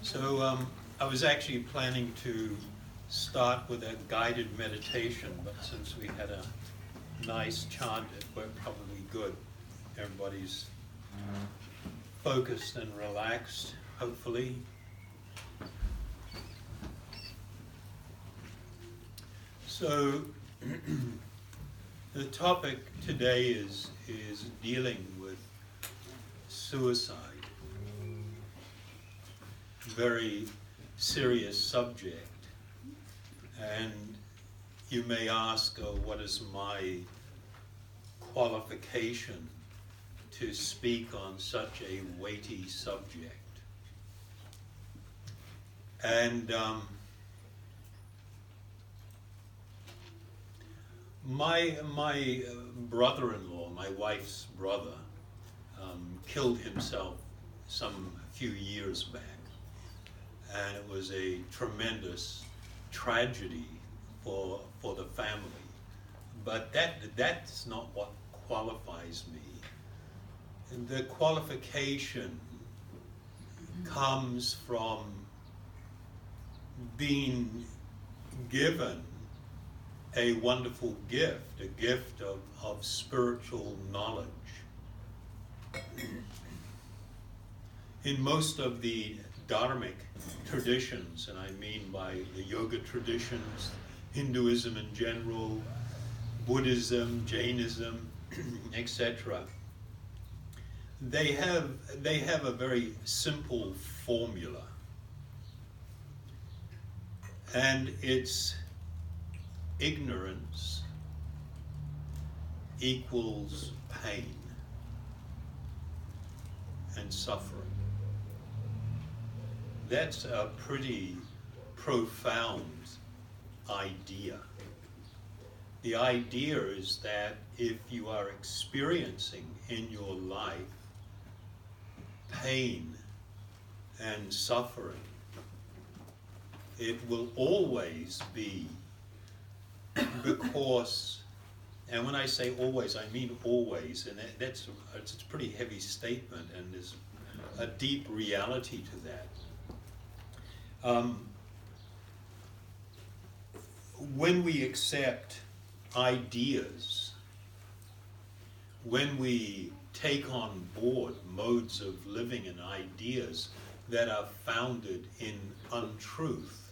So I was actually planning to start with a guided meditation, but since we had a nice chant, it worked probably good. Everybody's focused and relaxed, hopefully. So the topic today is dealing with suicide. Very serious subject, and you may ask, what is my qualification to speak on such a weighty subject? And my brother-in-law, my wife's brother, killed himself some few years back. And it was a tremendous tragedy for the family. But that's not what qualifies me. And the qualification comes from being given a wonderful gift, a gift of spiritual knowledge. In most of the Dharmic traditions, and I mean by the yoga traditions, Hinduism in general, Buddhism, Jainism, etc., they have a very simple formula, and it's ignorance equals pain and suffering. That's a pretty profound idea. The idea is that if you are experiencing in your life pain and suffering, it will always be because, and when I say always, I mean always, and it's a pretty heavy statement, and there's a deep reality to that. When we accept ideas, when we take on board modes of living and ideas that are founded in untruth,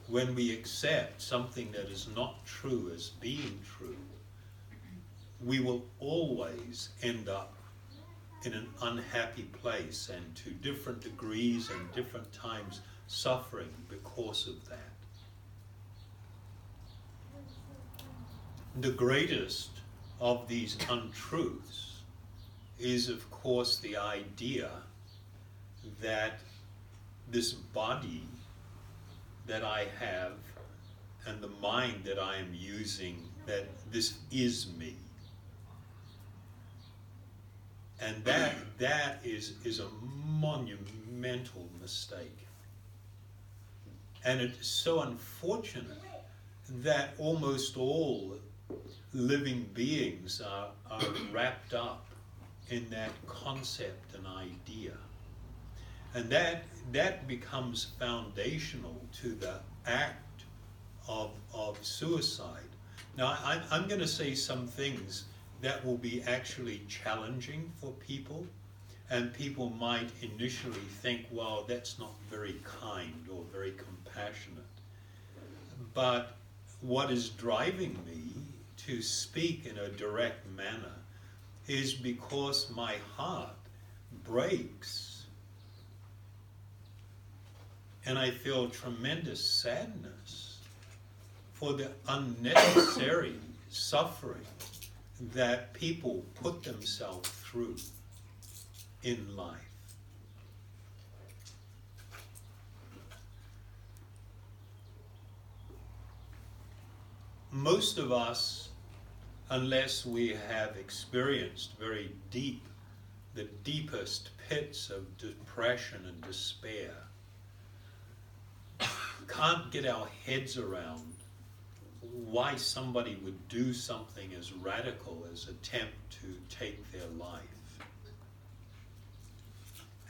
when we accept something that is not true as being true, we will always end up in an unhappy place, and to different degrees and different times suffering because of that. The greatest of these untruths is, of course, the idea that this body that I have and the mind that I am using, that this is me. And that is a monumental mistake. And it's so unfortunate that almost all living beings are wrapped up in that concept and idea. And that becomes foundational to the act of suicide. Now, I'm going to say some things that will be actually challenging for people, and people might initially think, well, that's not very kind or very compassionate. But what is driving me to speak in a direct manner is because my heart breaks, and I feel tremendous sadness for the unnecessary suffering that people put themselves through in life. Most of us, unless we have experienced very deep, the deepest pits of depression and despair, can't get our heads around why somebody would do something as radical as attempt to take their life.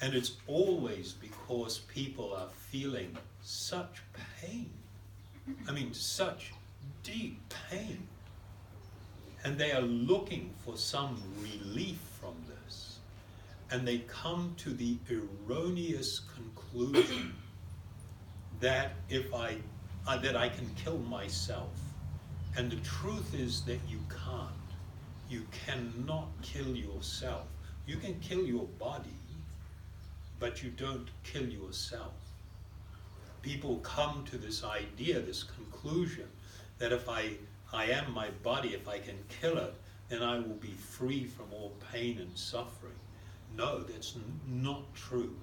And it's always because people are feeling such pain. I mean, such deep pain. And they are looking for some relief from this. And they come to the erroneous conclusion that that I can kill myself. And the truth is that you can't. You cannot kill yourself. You can kill your body, but you don't kill yourself. People come to this idea, this conclusion, that if I am my body, if I can kill it, then I will be free from all pain and suffering. No, that's not true.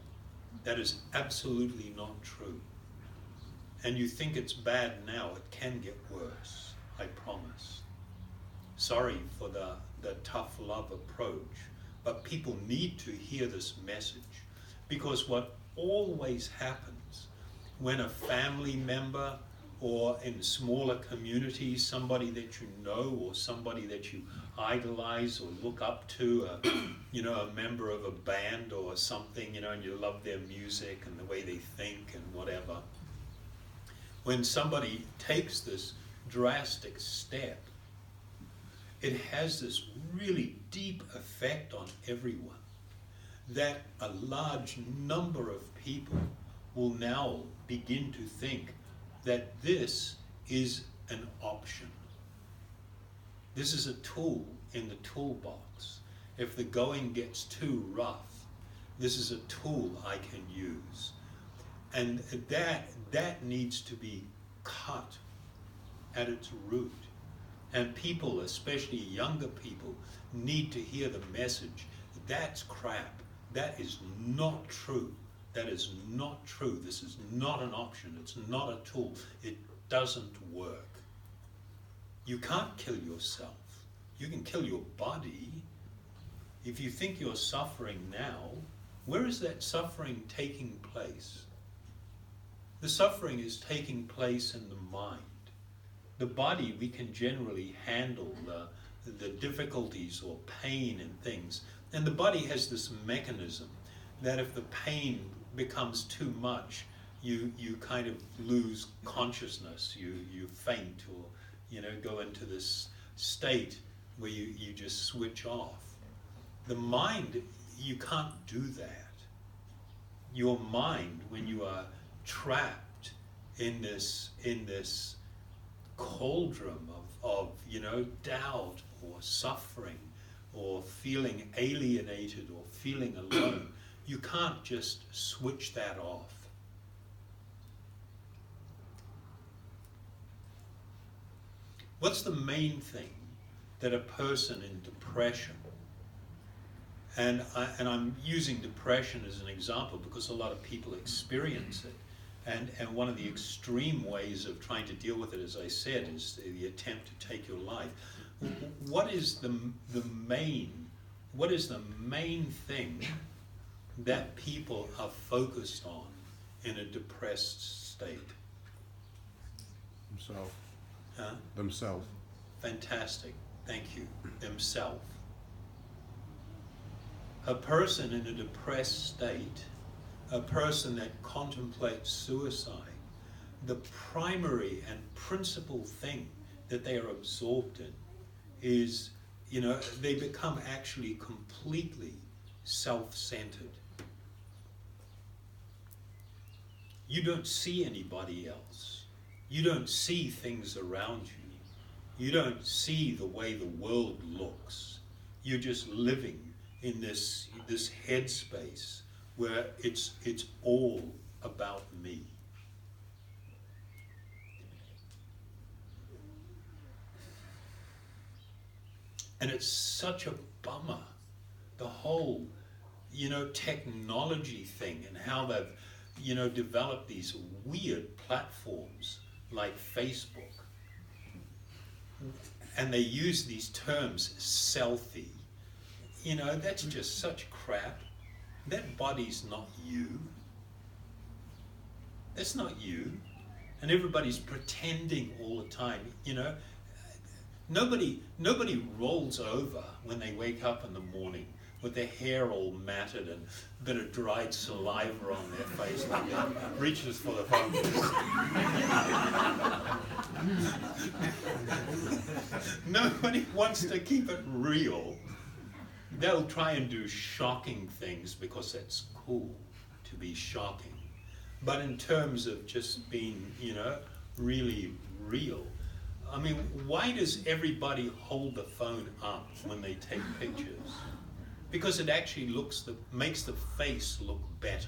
That is absolutely not true. And you think it's bad now, it can get worse, I promise. Sorry for the tough love approach, but people need to hear this message, because what always happens when a family member, or in smaller communities, somebody that you know or somebody that you idolize or look up to, a member of a band or something, and you love their music and the way they think and whatever. When somebody takes this drastic step, it has this really deep effect on everyone, that a large number of people will now begin to think that this is an option. This is a tool in the toolbox. If the going gets too rough, this is a tool I can use. And that needs to be cut at its root. And people, especially younger people, need to hear the message. That's crap. That is not true. That is not true. This is not an option. It's not a tool. It doesn't work. You can't kill yourself. You can kill your body. If you think you're suffering now, where is that suffering taking place? The suffering is taking place in the mind. The body, we can generally handle the difficulties or pain and things. And the body has this mechanism that if the pain becomes too much, you kind of lose consciousness. You faint, or go into this state where you just switch off. The mind, you can't do that. Your mind, when you are trapped in this cauldron of doubt or suffering or feeling alienated or feeling alone, you can't just switch that off. What's the main thing that a person in depression, and I'm using depression as an example because a lot of people experience it, and one of the extreme ways of trying to deal with it, as I said, is the attempt to take your life. What is the main thing that people are focused on in a depressed state? Themselves. Huh? Themselves. Fantastic. Thank you. Themselves. A person in a depressed state, a person that contemplates suicide, the primary and principal thing that they are absorbed in is, they become actually completely self-centered. You don't see anybody else. You don't see things around you. You don't see the way the world looks. You're just living in this headspace where it's all about me. And it's such a bummer, the whole, technology thing, and how they've, developed these weird platforms like Facebook. And they use these terms, selfie. That's just such crap. That body's not you. That's not you. And everybody's pretending all the time, Nobody rolls over when they wake up in the morning with their hair all matted and a bit of dried saliva on their face, like that reaches for the phone. Nobody wants to keep it real. They'll try and do shocking things because that's cool to be shocking. But in terms of just being, really real, I mean, why does everybody hold the phone up when they take pictures? Because it actually makes the face look better.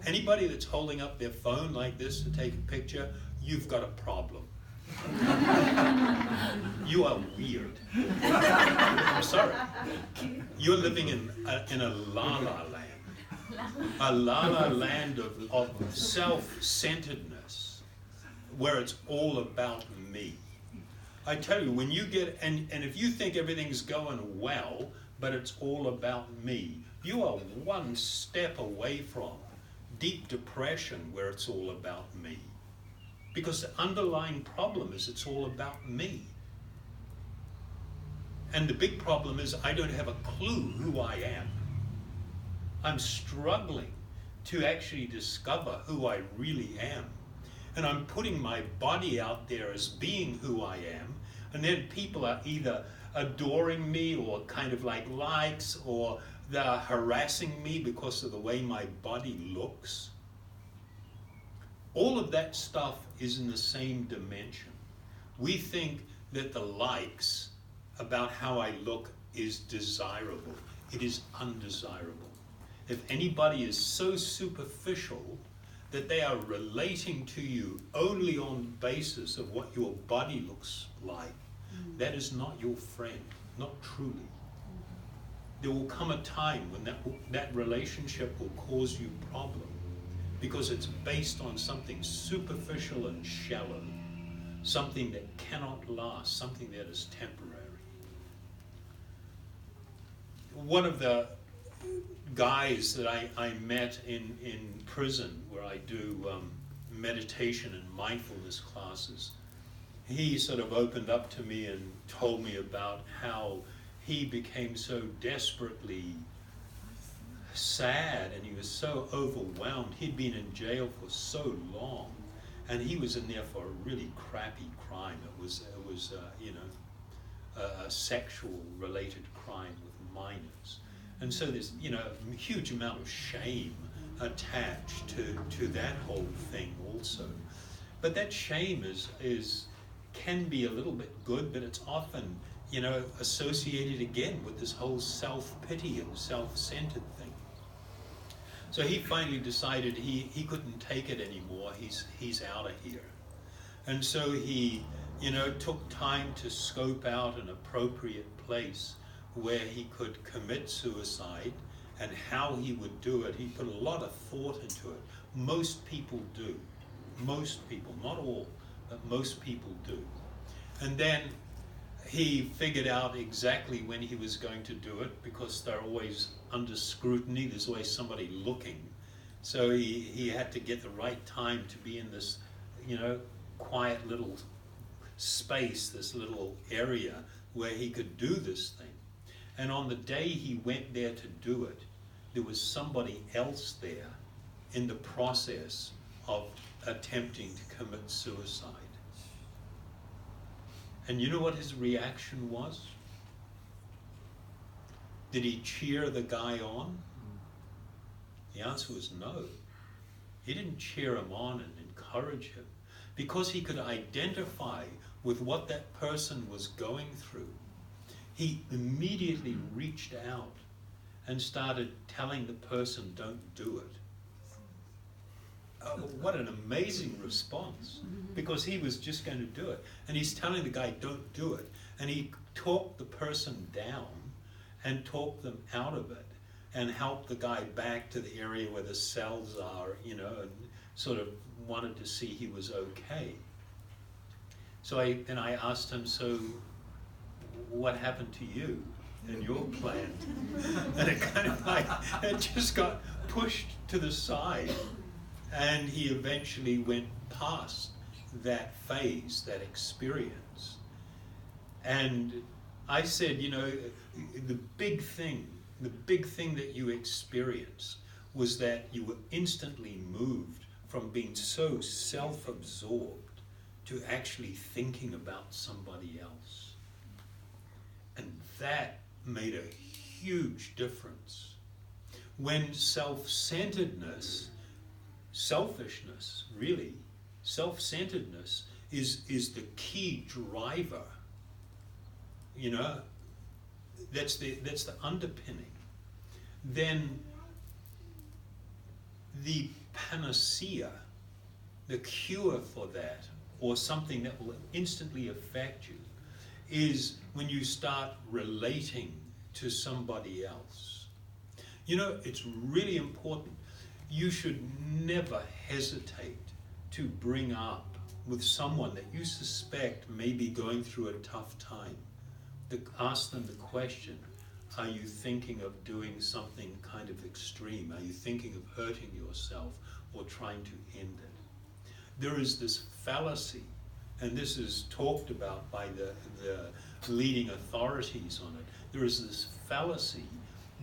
Anybody that's holding up their phone like this to take a picture, you've got a problem. You are weird. I'm sorry. You're living in a la-la land. A la-la land of self-centeredness, where it's all about me. I tell you, when you get, and if you think everything's going well, but it's all about me, you are one step away from deep depression where it's all about me. Because the underlying problem is it's all about me. And the big problem is I don't have a clue who I am. I'm struggling to actually discover who I really am. And I'm putting my body out there as being who I am, and then people are either adoring me or kind of like likes, or they're harassing me because of the way my body looks. All of that stuff is in the same dimension. We think that the likes about how I look is desirable. It is undesirable. If anybody is so superficial that they are relating to you only on the basis of what your body looks like, that is not your friend, not truly. There will come a time when that relationship will cause you problem, because it's based on something superficial and shallow, something that cannot last, something that is temporary. One of the guys that I met in prison, where I do meditation and mindfulness classes, he sort of opened up to me and told me about how he became so desperately sad, and he was so overwhelmed. He'd been in jail for so long, and he was in there for a really crappy crime. It was a sexual related crime with minors. And so there's, a huge amount of shame attached to that whole thing also. But that shame can be a little bit good, but it's often, associated again with this whole self-pity and self-centered thing. So he finally decided he couldn't take it anymore. He's out of here. And so he, took time to scope out an appropriate place where he could commit suicide, and how he would do it. He put a lot of thought into it. Most people do. Most people, not all, but most people do. And then he figured out exactly when he was going to do it, because they're always under scrutiny. There's always somebody looking. So he had to get the right time to be in this, quiet little space, this little area where he could do this thing. And on the day he went there to do it, there was somebody else there in the process of attempting to commit suicide. And you know what his reaction was? Did he cheer the guy on? The answer was no. He didn't cheer him on and encourage him, because he could identify with what that person was going through. He immediately reached out and started telling the person, don't do it. Oh, what an amazing response, because he was just going to do it. And he's telling the guy, don't do it. And he talked the person down and talked them out of it, and helped the guy back to the area where the cells are, and sort of wanted to see he was okay. So I asked him, so what happened to you and your plan? And it kind of it just got pushed to the side. And he eventually went past that phase, that experience. And I said, the big thing the big thing that you experienced was that you were instantly moved from being so self-absorbed to actually thinking about somebody else. And that made a huge difference. When self-centeredness, selfishness, really, self-centeredness is the key driver, you know, that's the underpinning, then the panacea, the cure for that, or something that will instantly affect you, is when you start relating to somebody else. You know, it's really important. You should never hesitate to bring up with someone that you suspect may be going through a tough time. Ask them the question, are you thinking of doing something kind of extreme? Are you thinking of hurting yourself or trying to end it? There is this fallacy, and this is talked about by the leading authorities on it. There is this fallacy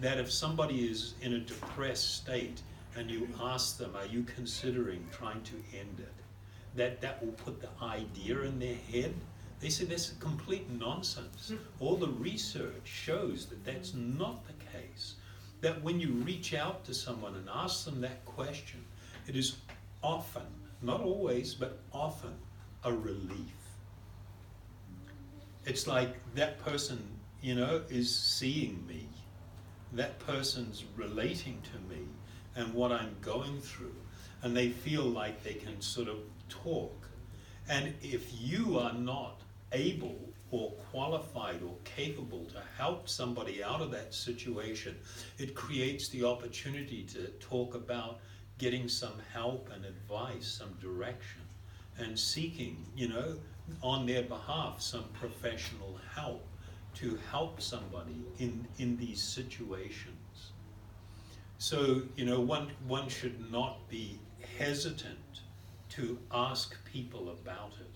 that if somebody is in a depressed state and you ask them, are you considering trying to end it, that will put the idea in their head. They say that's complete nonsense. All the research shows that that's not the case. That when you reach out to someone and ask them that question, it is often, not always, but often, a relief. It's like that person, you know, is seeing me. That person's relating to me and what I'm going through. And they feel like they can sort of talk. And if you are not able or qualified or capable to help somebody out of that situation, it creates the opportunity to talk about getting some help and advice, some direction, and seeking, you know, on their behalf, some professional help to help somebody in these situations. So, you know, one should not be hesitant to ask people about it.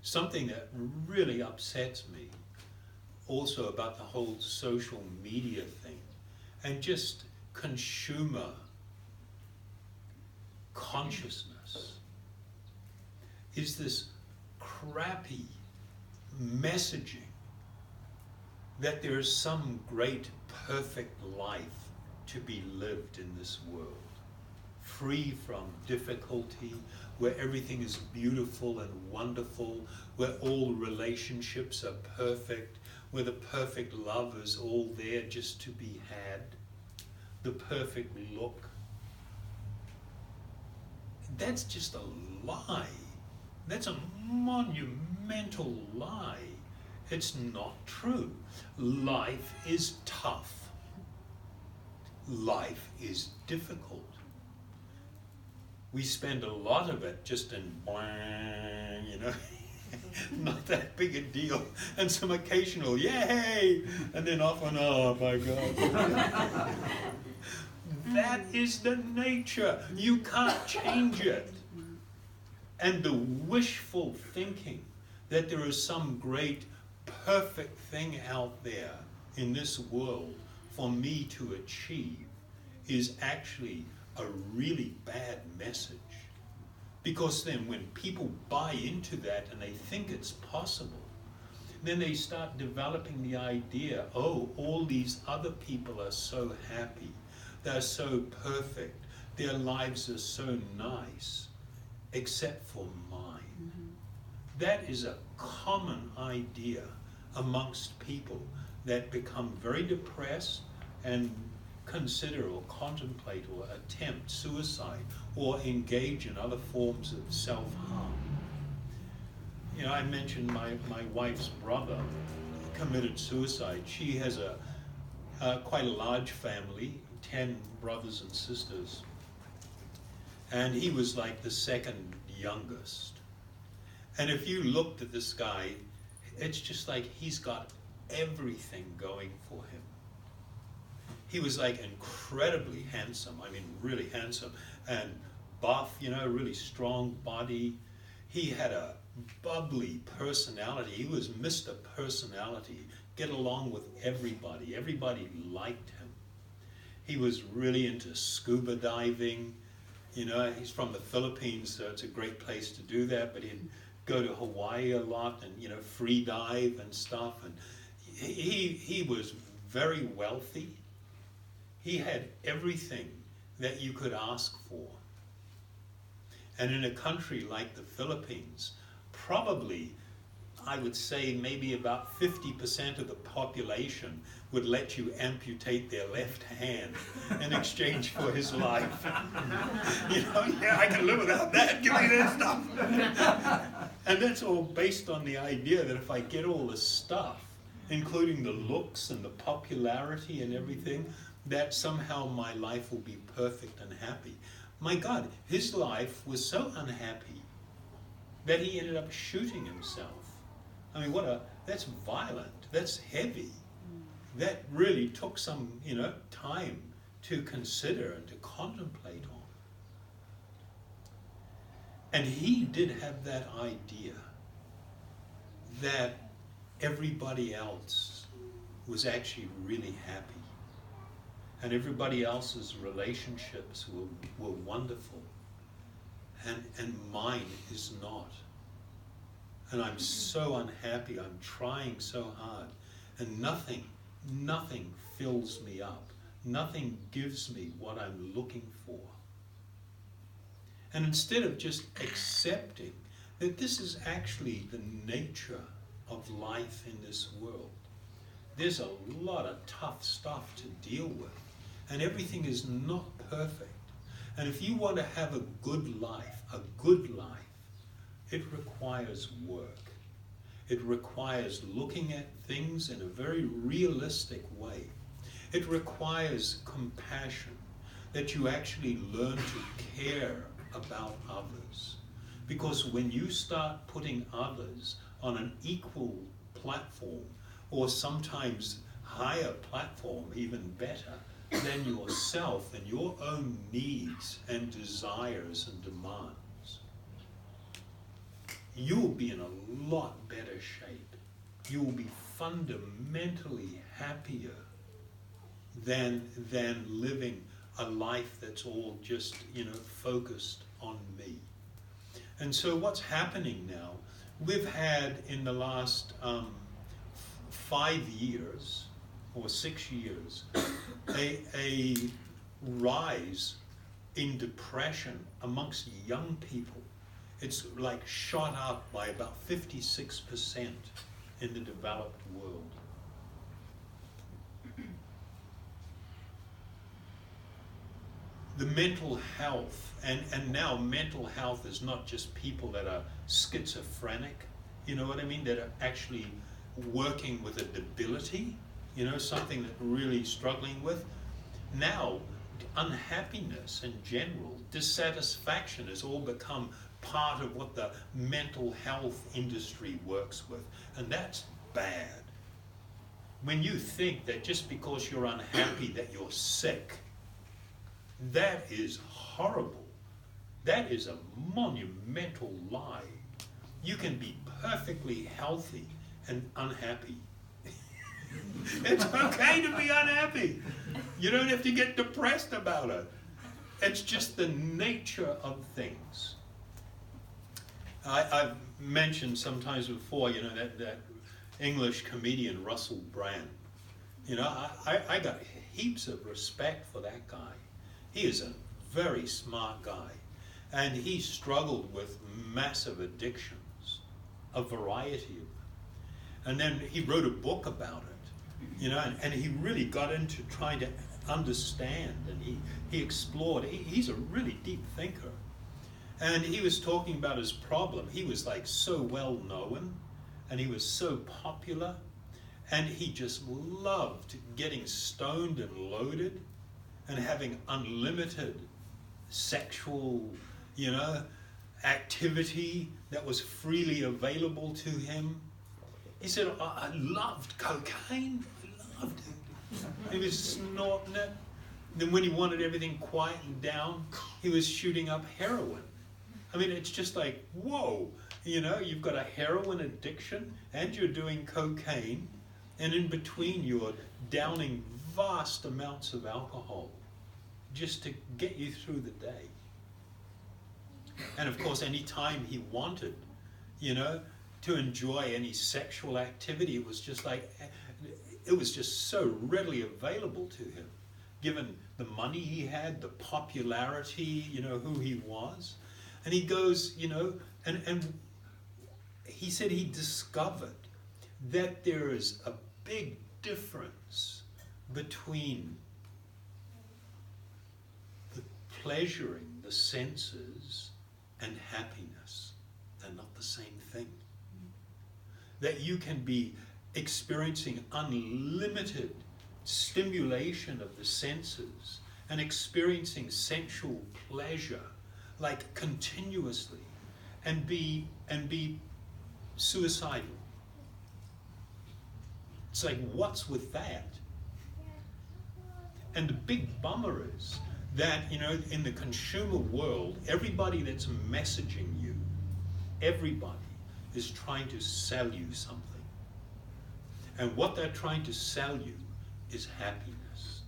Something that really upsets me also about the whole social media thing and just consumer consciousness is this crappy messaging that there is some great perfect life to be lived in this world, free from difficulty, where everything is beautiful and wonderful, where all relationships are perfect, where the perfect love is all there just to be had, the perfect look. That's just a lie. That's a monumental lie. It's not true. Life is tough. Life is difficult. We spend a lot of it just in blang, you know, not that big a deal, and some occasional yay, and then often, oh my God. That is the nature. You can't change it. And the wishful thinking that there is some great perfect thing out there in this world for me to achieve is actually a really bad message. Because then when people buy into that and they think it's possible, then they start developing the idea, oh, all these other people are so happy, they're so perfect, their lives are so nice, except for mine. That is a common idea amongst people that become very depressed and consider or contemplate or attempt suicide or engage in other forms of self-harm. You know, I mentioned my wife's brother committed suicide. She has quite a large family, 10 brothers and sisters. And he was like the second youngest. And if you looked at this guy, it's just like he's got everything going for him. He was like incredibly handsome, I mean really handsome, and buff, you know, really strong body. He had a bubbly personality. He was Mr. Personality. Get along with everybody. Everybody liked him. He was really into scuba diving. You know, he's from the Philippines, so it's a great place to do that, but he'd go to Hawaii a lot and, you know, free dive and stuff. And he was very wealthy. He had everything that you could ask for. And in a country like the Philippines, probably, I would say maybe about 50% of the population would let you amputate their left hand in exchange for his life. You know, yeah, I can live without that, give me that stuff. And that's all based on the idea that if I get all the stuff, including the looks and the popularity and everything, that somehow my life will be perfect and happy. My God, his life was so unhappy that he ended up shooting himself. I mean, that's violent, that's heavy. That really took some, you know, time to consider and to contemplate on. And he did have that idea that everybody else was actually really happy. And everybody else's relationships were wonderful. And mine is not. And I'm so unhappy, I'm trying so hard. And nothing fills me up. Nothing gives me what I'm looking for. And instead of just accepting that this is actually the nature of life in this world, there's a lot of tough stuff to deal with. And everything is not perfect. And if you want to have a good life, it requires work. It requires looking at things in a very realistic way. It requires compassion, that you actually learn to care about others. Because when you start putting others on an equal platform, or sometimes higher platform, even better, than yourself and your own needs and desires and demands, you'll be in a lot better shape. You'll be fundamentally happier than living a life that's all just, you know, focused on me. And so what's happening now, we've had in the last 5 years or 6 years a rise in depression amongst young people. It's like shot up by about 56% in the developed world. The mental health, and now mental health is not just people that are schizophrenic, you know what I mean, that are actually working with a debility, you know, something that we're really struggling with. Now, unhappiness in general, dissatisfaction has all become part of what the mental health industry works with, and that's bad. When you think that just because you're unhappy that you're sick, that is horrible. That is a monumental lie. You can be perfectly healthy and unhappy. It's okay to be unhappy. You don't have to get depressed about it. It's just the nature of things. I've mentioned sometimes before, you know, that English comedian Russell Brand. You know, I got heaps of respect for that guy. He is a very smart guy, and he struggled with massive addictions, a variety of them. And then he wrote a book about it, you know, and he really got into trying to understand, and he explored. He's a really deep thinker. And he was talking about his problem. He was like so well known, and he was so popular, and he just loved getting stoned and loaded and having unlimited sexual, you know, activity that was freely available to him. He said, I loved cocaine. I loved it. He was snorting it. Then when he wanted everything quietened down, he was shooting up heroin. I mean, it's just like, whoa, you know, you've got a heroin addiction and you're doing cocaine, and in between you're downing vast amounts of alcohol just to get you through the day. And of course, any time he wanted, you know, to enjoy any sexual activity, it was just like, it was just so readily available to him, given the money he had, the popularity, you know, who he was. And he goes, you know, and he said he discovered that there is a big difference between the pleasuring the senses and happiness. They're not the same thing. That you can be experiencing unlimited stimulation of the senses and experiencing sensual pleasure like continuously and be suicidal. It's like, what's with that? And the big bummer is that, you know, in the consumer world, everybody that's messaging you, everybody is trying to sell you something. And what they're trying to sell you is happiness.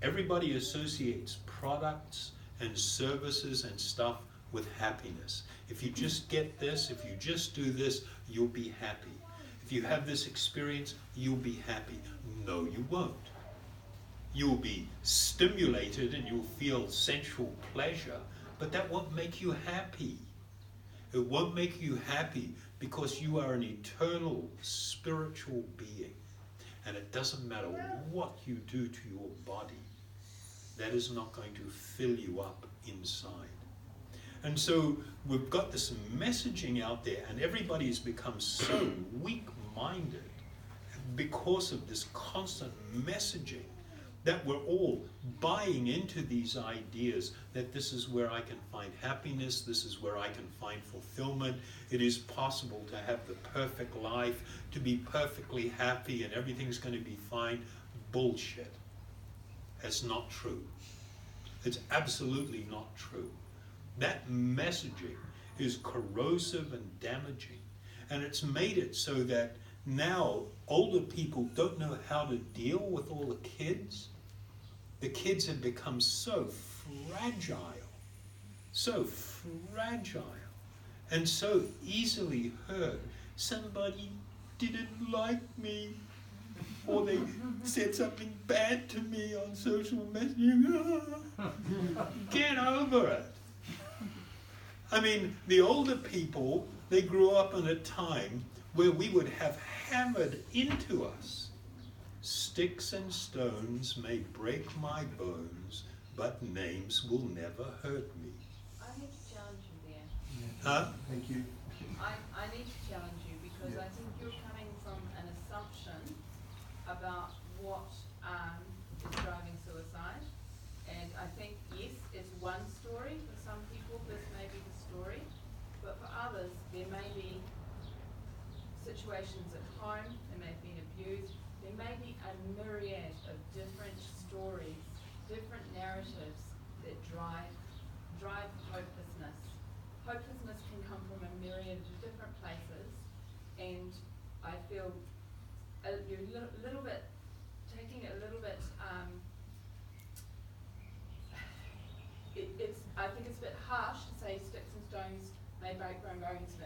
Everybody associates products and services and stuff with happiness. If you just get this, if you just do this, you'll be happy. If you have this experience, you'll be happy. No, you won't. You'll be stimulated and you'll feel sensual pleasure, but that won't make you happy. It won't make you happy because you are an eternal spiritual being. And it doesn't matter what you do to your body, that is not going to fill you up inside. And so we've got this messaging out there, and everybody has become so weak-minded because of this constant messaging that we're all buying into these ideas that this is where I can find happiness, this is where I can find fulfillment, it is possible to have the perfect life, to be perfectly happy and everything's going to be fine. Bullshit. It's not true. It's absolutely not true. That messaging is corrosive and damaging, and it's made it so that now older people don't know how to deal with all the kids. The kids have become so fragile, and so easily hurt. Somebody didn't like me, or they said something bad to me on social messaging. Get over it. I mean, the older people, they grew up in a time where we would have hammered into us, sticks and stones may break my bones, but names will never hurt me. I need to challenge you there. Huh? Thank you. I need to challenge you because I think you're coming from an assumption about what is driving suicide. And I think, yes, it's one story. For some people, this may be the story. But for others, there may be situations at home, they may have been abused, there may be a myriad of different stories, different narratives that drive hopelessness. Hopelessness can come from a myriad of different places, and I feel you're a little bit, taking it a little bit, I think it's a bit harsh to say sticks and stones may break my bones,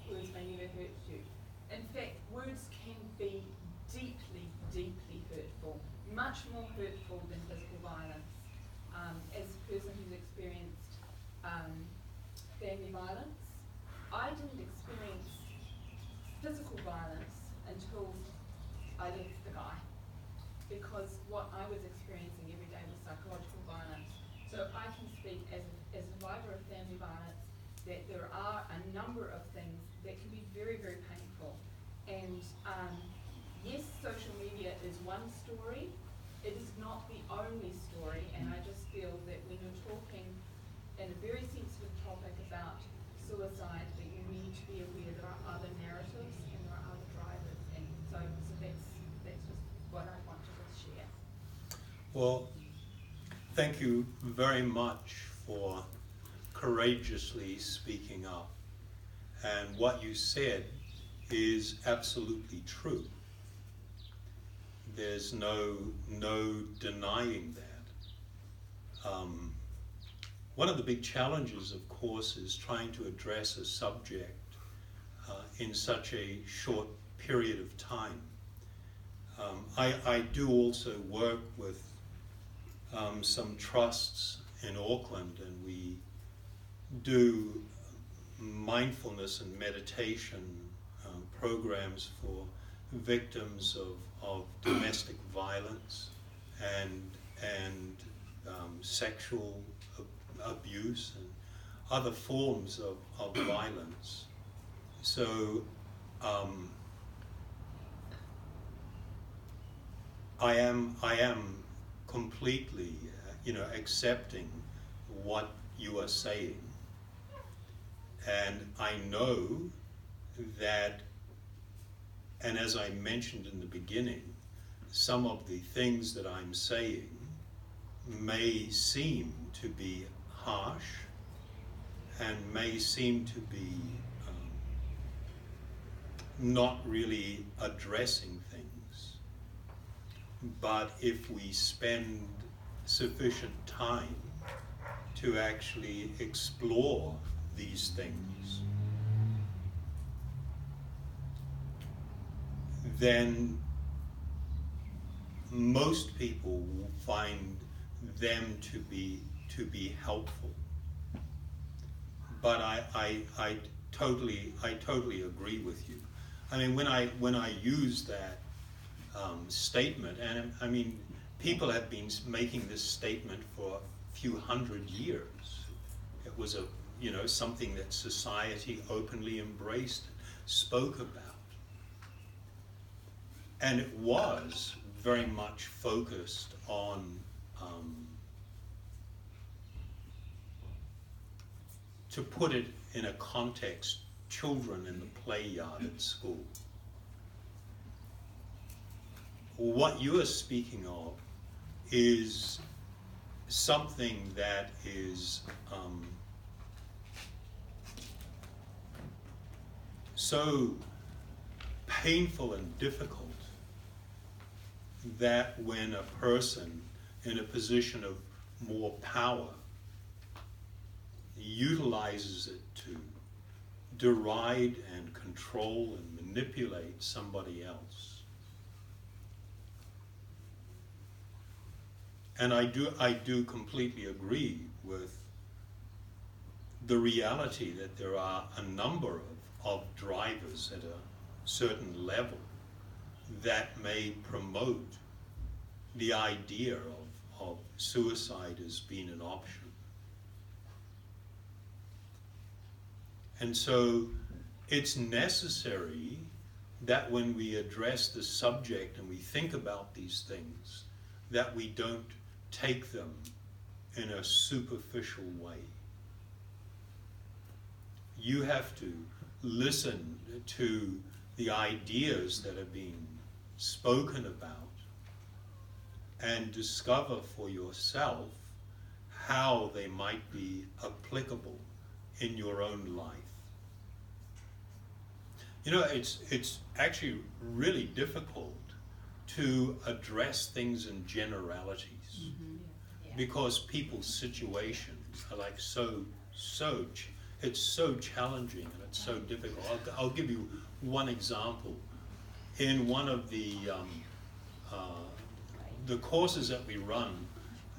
words may never hurt you. In fact, words can be deeply, deeply hurtful, much more hurtful than physical violence. As a person who's experienced family violence, I didn't experience physical violence until I left the guy, because what I was experiencing every day was psychological violence. So I can speak as a survivor of family violence that there are a number of things that can be very, very painful. And yes, social media is one story. It is not the only story, and I just feel that when you're talking in a very sensitive topic about suicide, that you need to be aware there are other narratives and there are other drivers. And so that's just what I wanted to share. Well, thank you very much for courageously speaking up. And what you said is absolutely true. There's no denying that. One of the big challenges, of course, is trying to address a subject in such a short period of time. I do also work with some trusts in Auckland, and we do mindfulness and meditation programs for victims of domestic violence and sexual abuse and other forms of violence. So I am completely accepting what you are saying, and I know that, and as I mentioned in the beginning, some of the things that I'm saying may seem to be harsh and may seem to be not really addressing things. But if we spend sufficient time to actually explore these things, then most people will find them to be helpful. But I totally agree with you. I mean, when I use that statement, and I mean, people have been making this statement for a few hundred years. It was something that society openly embraced, spoke about. And it was very much focused on to put it in a context, children in the play yard at school. What you are speaking of is something that is so painful and difficult that when a person in a position of more power utilizes it to deride and control and manipulate somebody else. And I do completely agree with the reality that there are a number of drivers at a certain level that may promote the idea of suicide as being an option. And so it's necessary that when we address the subject and we think about these things, that we don't take them in a superficial way. You have to listen to the ideas that are being spoken about and discover for yourself how they might be applicable in your own life. It's actually really difficult to address things in generalities, because people's situations are like it's so challenging and it's so difficult. I'll give you one example. In one of the courses that we run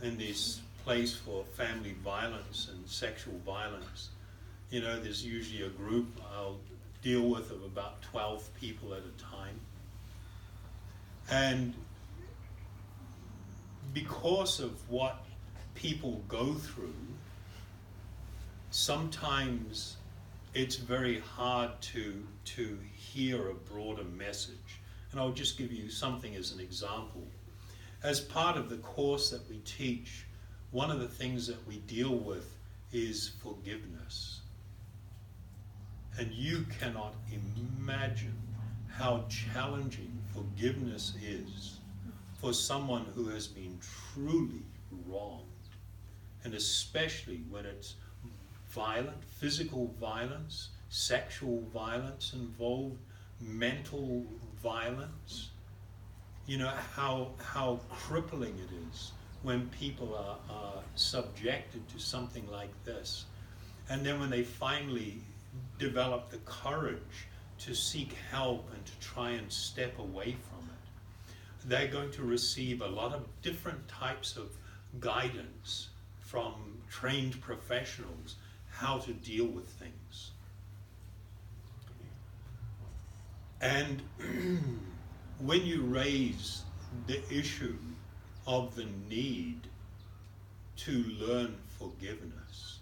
in this place for family violence and sexual violence, there's usually a group I'll deal with of about 12 people at a time. And because of what people go through, sometimes it's very hard to hear a broader message. And I'll just give you something as an example. As part of the course that we teach, one of the things that we deal with is forgiveness. And you cannot imagine how challenging forgiveness is for someone who has been truly wronged, and especially when it's violent, physical violence, sexual violence involved, mental violence. You know, how crippling it is when people are subjected to something like this. And then when they finally develop the courage to seek help and to try and step away from it, they're going to receive a lot of different types of guidance from trained professionals how to deal with things. And when you raise the issue of the need to learn forgiveness,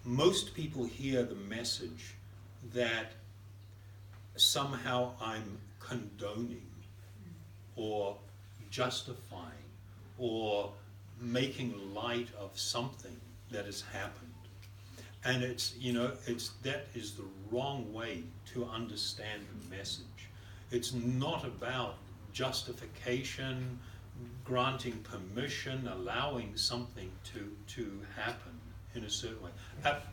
most people hear the message that somehow I'm condoning or justifying or making light of something that has happened. And it's, you know, that is the wrong way to understand the message. It's not about justification, granting permission, allowing something to happen in a certain way.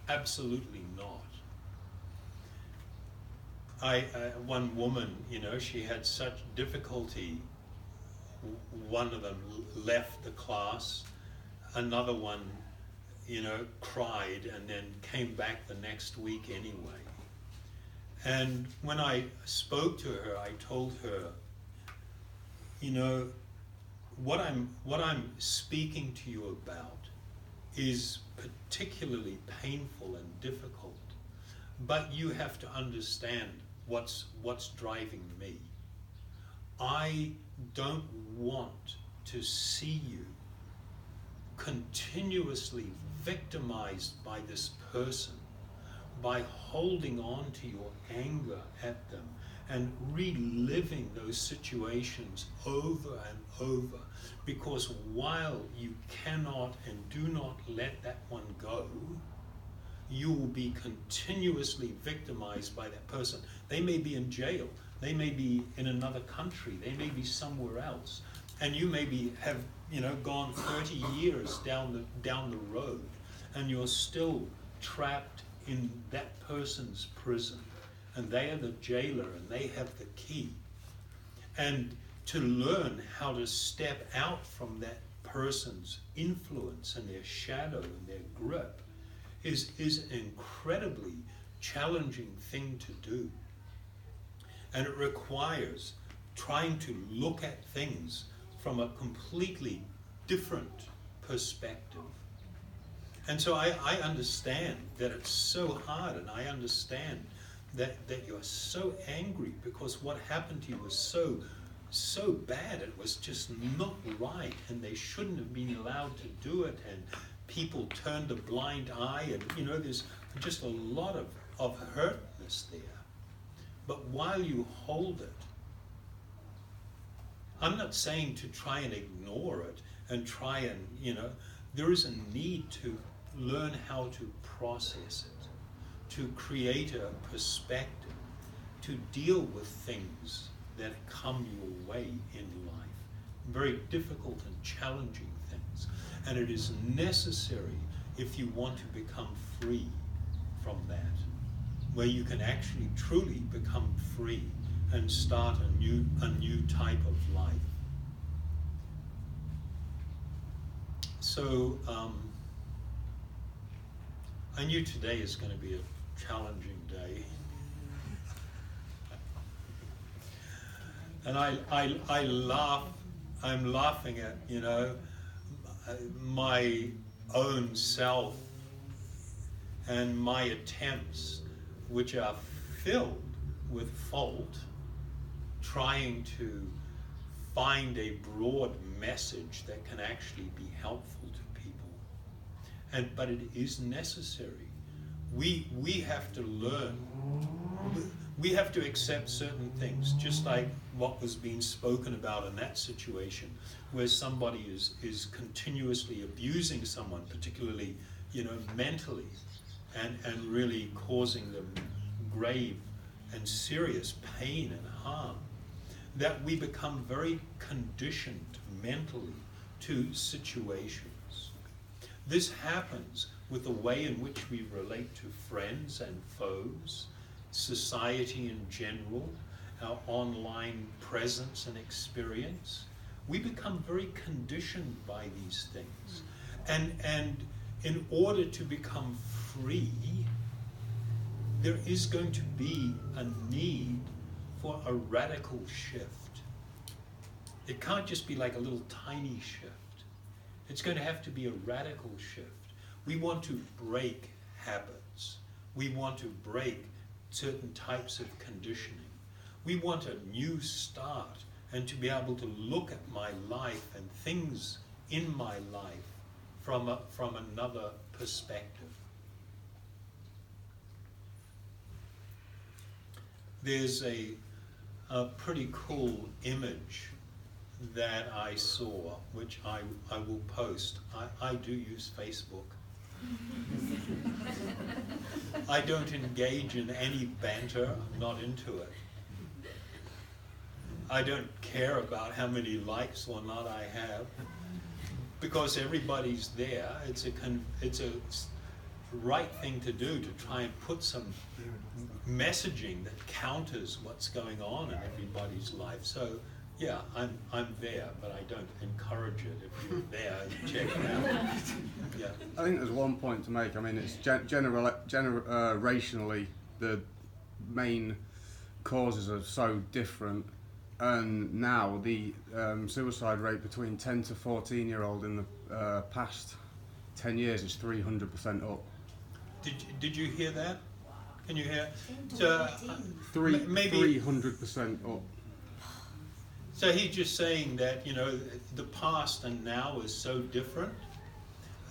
Absolutely not. One woman, you know, she had such difficulty. One of them left the class. Another one, you know, cried and then came back the next week anyway. And when I spoke to her, I told her, you know, what I'm speaking to you about is particularly painful and difficult, but you have to understand what's driving me. I don't want to see you continuously victimized by this person, by holding on to your anger at them and reliving those situations over and over, because while you cannot and do not let that one go, you will be continuously victimized by that person. They may be in jail, they may be in another country, they may be somewhere else, and you maybe have, you know, gone 30 years down the road, and you're still trapped in that person's prison, and they are the jailer and they have the key. And to learn how to step out from that person's influence and their shadow and their grip is an incredibly challenging thing to do. And it requires trying to look at things from a completely different perspective. And so I understand that it's so hard, and I understand that you're so angry because what happened to you was so bad. It was just not right, and they shouldn't have been allowed to do it, and people turned a blind eye, and you know, there's just a lot of hurtness there. But while you hold it, I'm not saying to try and ignore it and try and, you know, there is a need to learn how to process it, to create a perspective, to deal with things that come your way in life, very difficult and challenging things. And it is necessary if you want to become free from that, where you can actually truly become free and start a new type of life. So I knew today is going to be a challenging day. And I laugh, I'm laughing at, you know, my own self and my attempts, which are filled with fault, trying to find a broad message that can actually be helpful to people. But it is necessary. We have to learn. We have to accept certain things, just like what was being spoken about in that situation, where somebody is continuously abusing someone, particularly, you know, mentally, and really causing them grave and serious pain and harm, that we become very conditioned mentally to situations. This happens with the way in which we relate to friends and foes, society in general, our online presence and experience. We become very conditioned by these things. And in order to become free, there is going to be a need for a radical shift. It can't just be like a little tiny shift. It's going to have to be a radical shift. We want to break habits. We want to break certain types of conditioning. We want a new start, and to be able to look at my life and things in my life from another perspective. There's a pretty cool image that I saw, which I will post. I do use Facebook. I don't engage in any banter. I'm not into it. I don't care about how many likes or not I have, because everybody's there. It's a right thing to do, to try and put some messaging that counters what's going on in everybody's life. So yeah, I'm there, but I don't encourage it. If you're there, you check it out. Yeah. I think there's one point to make. I mean, it's generationally, the main causes are so different, and now the suicide rate between 10 to 14-year-old in the past 10 years is 300% up. Did you hear that? Can you hear? So, maybe 300% up. So he's just saying that, you know, the past and now is so different.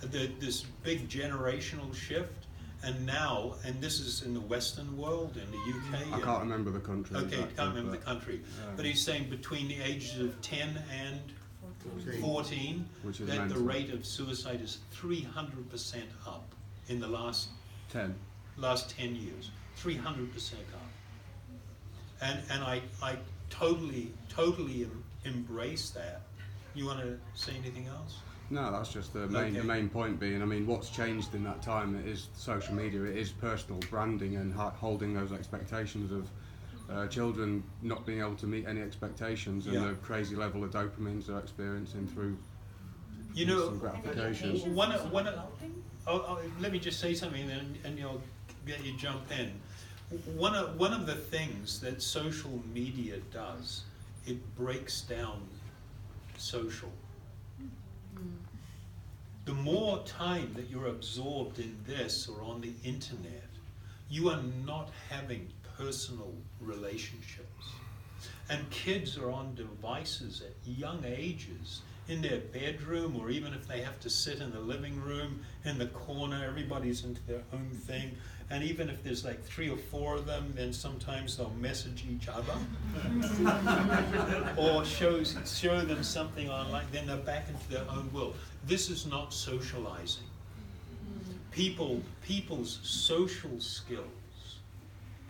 This big generational shift, and now, and this is in the Western world, in the UK. I can't remember the country. Okay, exactly, can't remember the country. But he's saying between the ages of 10 and 14, that mental. The rate of suicide is 300% up in the last 10 years. 300% up. And I totally embrace that. You want to say anything else? No, that's just the main point being, I mean, what's changed in that time? It is social media, it is personal branding and holding those expectations of children not being able to meet any expectations, and the crazy level of dopamines they're experiencing through gratification. Let me just say something, and you'll get you jump in. One of the things that social media does, it breaks down social. The more time that you're absorbed in this or on the internet, you are not having personal relationships. And kids are on devices at young ages, in their bedroom, or even if they have to sit in the living room, in the corner, everybody's into their own thing. And even if there's like 3 or 4 of them, then sometimes they'll message each other or show them something online, then they're back into their own world. This is not socializing. People's social skills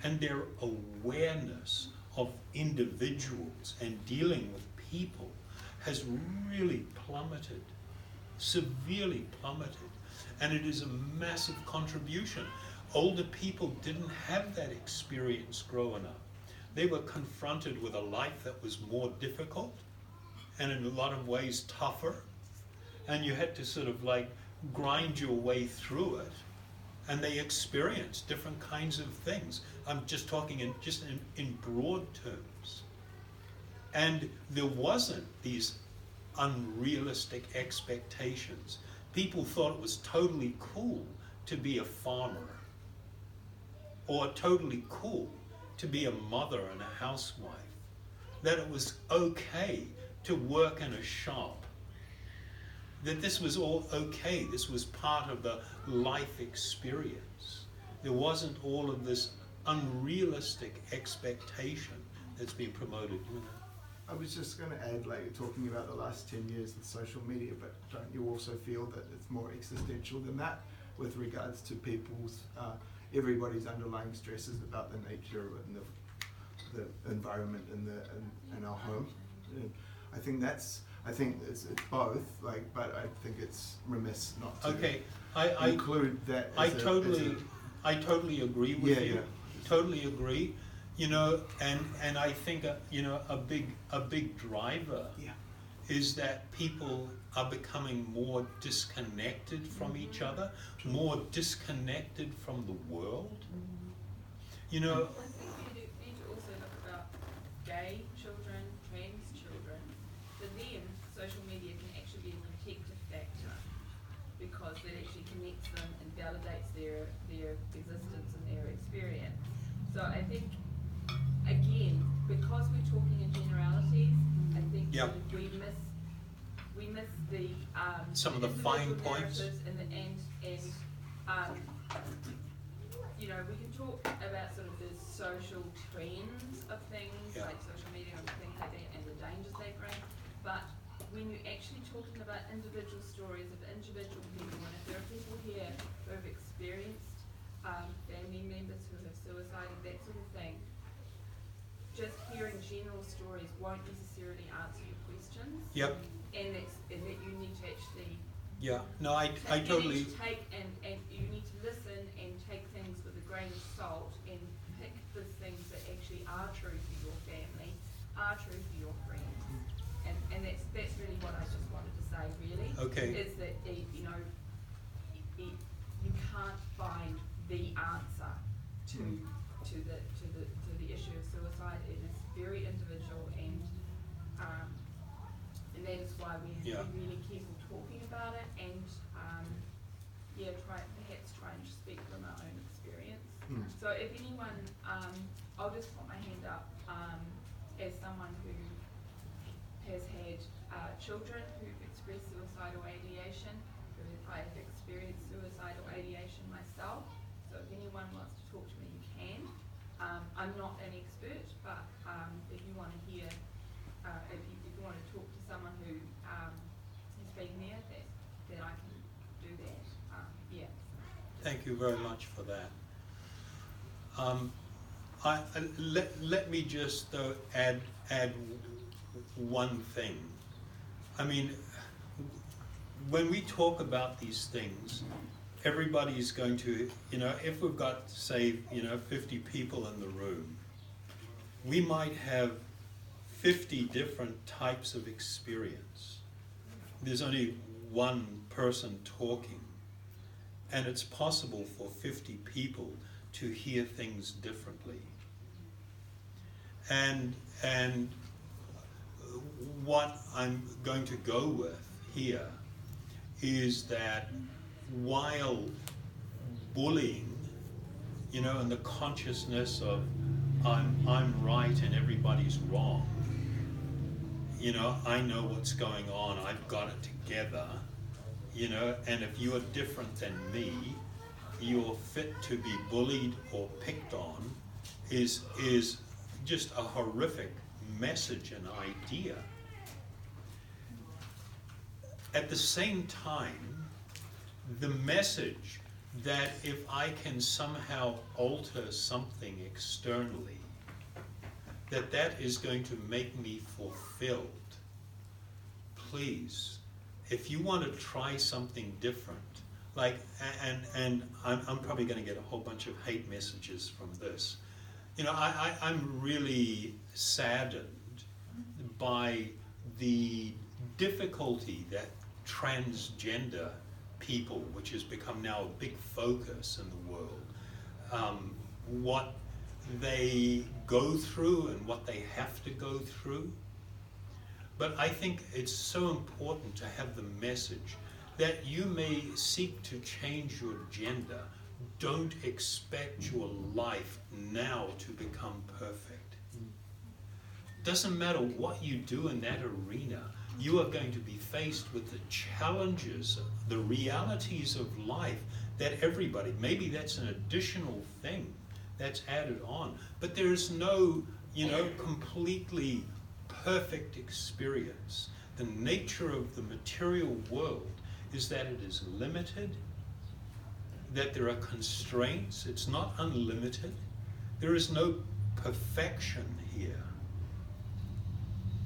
and their awareness of individuals and dealing with people has really plummeted, severely plummeted. And it is a massive contribution. Older people didn't have that experience growing up. They were confronted with a life that was more difficult and in a lot of ways tougher. And you had to sort of like grind your way through it. And they experienced different kinds of things. I'm just talking in broad terms. And there wasn't these unrealistic expectations. People thought it was totally cool to be a farmer, or totally cool to be a mother and a housewife. That it was okay to work in a shop. That this was all okay. This was part of the life experience. There wasn't all of this unrealistic expectation that's been promoted. I was just going to add, like, you're talking about the last 10 years of social media, but don't you also feel that it's more existential than that with regards to people's, everybody's underlying stresses about the nature of it and the environment in our home? And I think that's I think it's both, like, but I think it's remiss not to Okay, include that. I totally agree with you. Yeah. Totally agree. You know, and I think a big driver Yeah. is that people are becoming more disconnected from each other, more disconnected from the world. You know, I think you need to also look about gay children, trans children. For them, social media can actually be a protective factor because it actually connects them and validates their existence and their experience. So I think, again, because we're talking in generalities, I think Yep. we miss the Some of the fine individual points. narratives and you know, we can talk about sort of the social trends of things, Yeah. like social media and things like that, and the dangers they bring. But when you're actually talking about individual stories of individual people, and if there are people here who have experienced family members who have suicided, that sort of thing, just hearing general stories won't necessarily answer your questions. Yep. And that you need to actually Yeah. No, I you totally. need to take and you need to listen and take things with a grain of salt and pick the things that actually are true for your family, are true for your friends, and that's really what I just wanted to say. Really, Okay. is that you know you can't find the answer to the issue of suicide. It is very individual and that is why we're really careful talking about it and try and speak from our own experience. So if anyone, I'll just put my hand up as someone who has had children who've expressed suicidal ideation, I have experienced suicidal ideation myself, so if anyone wants to talk to me, you can. I'm not an expert, but if you want to hear, if you want to talk to someone who has been there, then I can do that. Yeah. Thank you very much for that. Let me just add one thing. I mean, when we talk about these things, everybody's going to, you know, if we've got, say, 50 people in the room, we might have 50 different types of experience. There's only one person talking, and it's possible for 50 people to hear things differently. And what I'm going to go with here is that while bullying, and the consciousness of I'm right and everybody's wrong, I know what's going on, I've got it together, and if you are different than me, you're fit to be bullied or picked on, is just a horrific message and idea. At the same time, the message that if I can somehow alter something externally, that is going to make me fulfilled. Please, if you want to try something different, and I'm probably going to get a whole bunch of hate messages from this. I'm really saddened by the difficulty that transgender people, which has become now a big focus in the world, what they go through and what they have to go through. But I think it's so important to have the message that you may seek to change your gender. Don't expect your life now to become perfect. Doesn't matter what you do in that arena, you are going to be faced with the challenges, the realities of life that everybody, maybe that's an additional thing that's added on, but there is no, completely perfect experience. The nature of the material world is that it is limited, that there are constraints, it's not unlimited. There is no perfection here.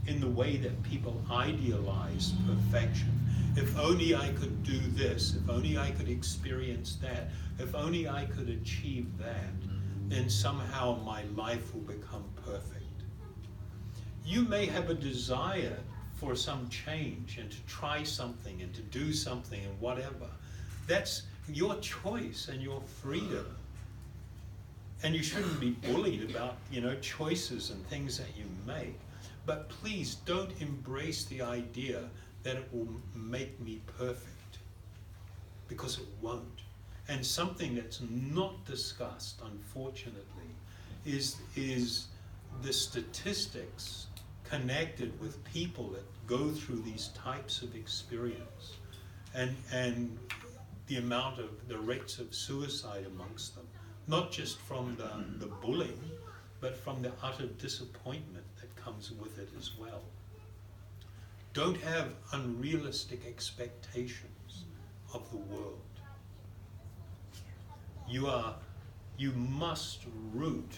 in the way that people idealize perfection. If only I could do this, if only I could experience that, if only I could achieve that, then somehow my life will become perfect. You may have a desire for some change and to try something and to do something and whatever. That's your choice and your freedom. And you shouldn't be bullied about, choices and things that you make. But please don't embrace the idea that it will make me perfect, because it won't. And something that's not discussed, unfortunately, is the statistics connected with people that go through these types of experience, and the rates of suicide amongst them, not just from the bullying, but from the utter disappointment that comes with it as well. Don't have unrealistic expectations of the world. You must root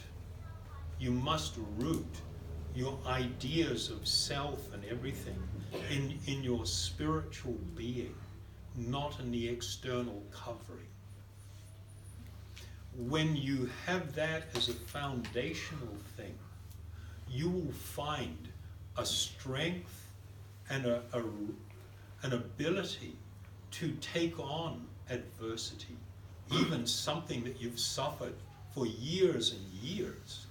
your ideas of self and everything in your spiritual being, not in the external covering. When you have that as a foundational thing, you will find a strength and an ability to take on adversity, even something that you've suffered for years and years.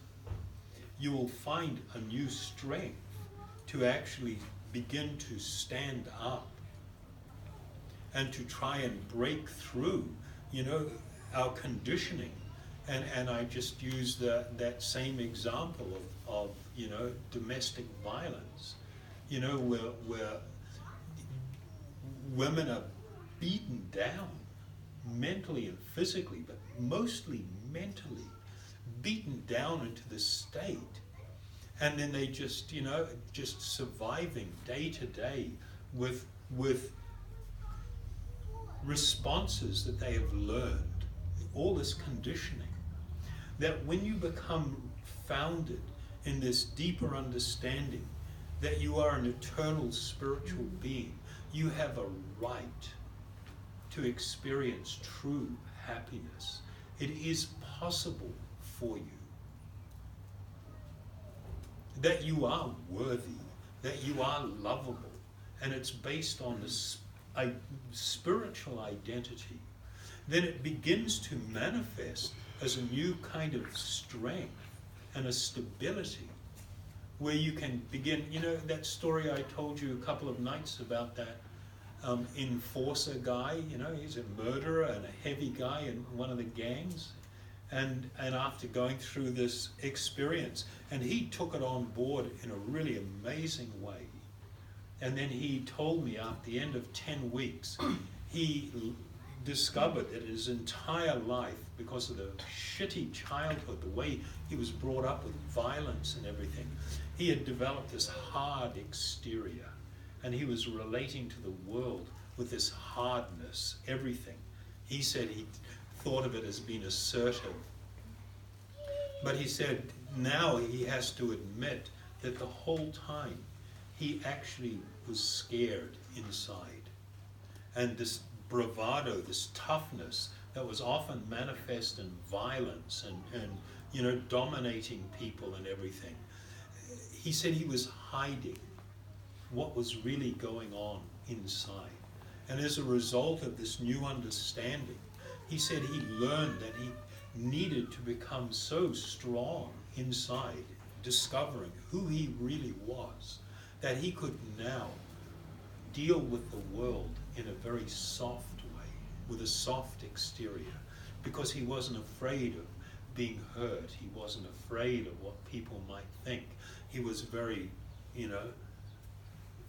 You will find a new strength to actually begin to stand up and to try and break through, our conditioning. And I just use that same example of domestic violence, where women are beaten down mentally and physically, but mostly mentally, beaten down into the state. And then they just surviving day to day with responses that they have learned, all this conditioning, that when you become founded in this deeper understanding that you are an eternal spiritual being, you have a right to experience true happiness. It is possible for you. That you are worthy, that you are lovable, and it's based on this spiritual identity. Then it begins to manifest as a new kind of strength and a stability where you can begin, that story I told you a couple of nights about that enforcer guy, he's a murderer and a heavy guy in one of the gangs. And after going through this experience, and he took it on board in a really amazing way. And then he told me at the end of 10 weeks, he discovered that his entire life, because of the shitty childhood, the way he was brought up with violence and everything, he had developed this hard exterior. And he was relating to the world with this hardness, everything. He said he thought of it as being assertive. But he said now he has to admit that the whole time he actually was scared inside. And this bravado, this toughness that was often manifest in violence and dominating people and everything. He said he was hiding what was really going on inside. And as a result of this new understanding, he said he learned that he needed to become so strong inside, discovering who he really was, that he could now deal with the world in a very soft way, with a soft exterior, because he wasn't afraid of being hurt. He wasn't afraid of what people might think. He was very,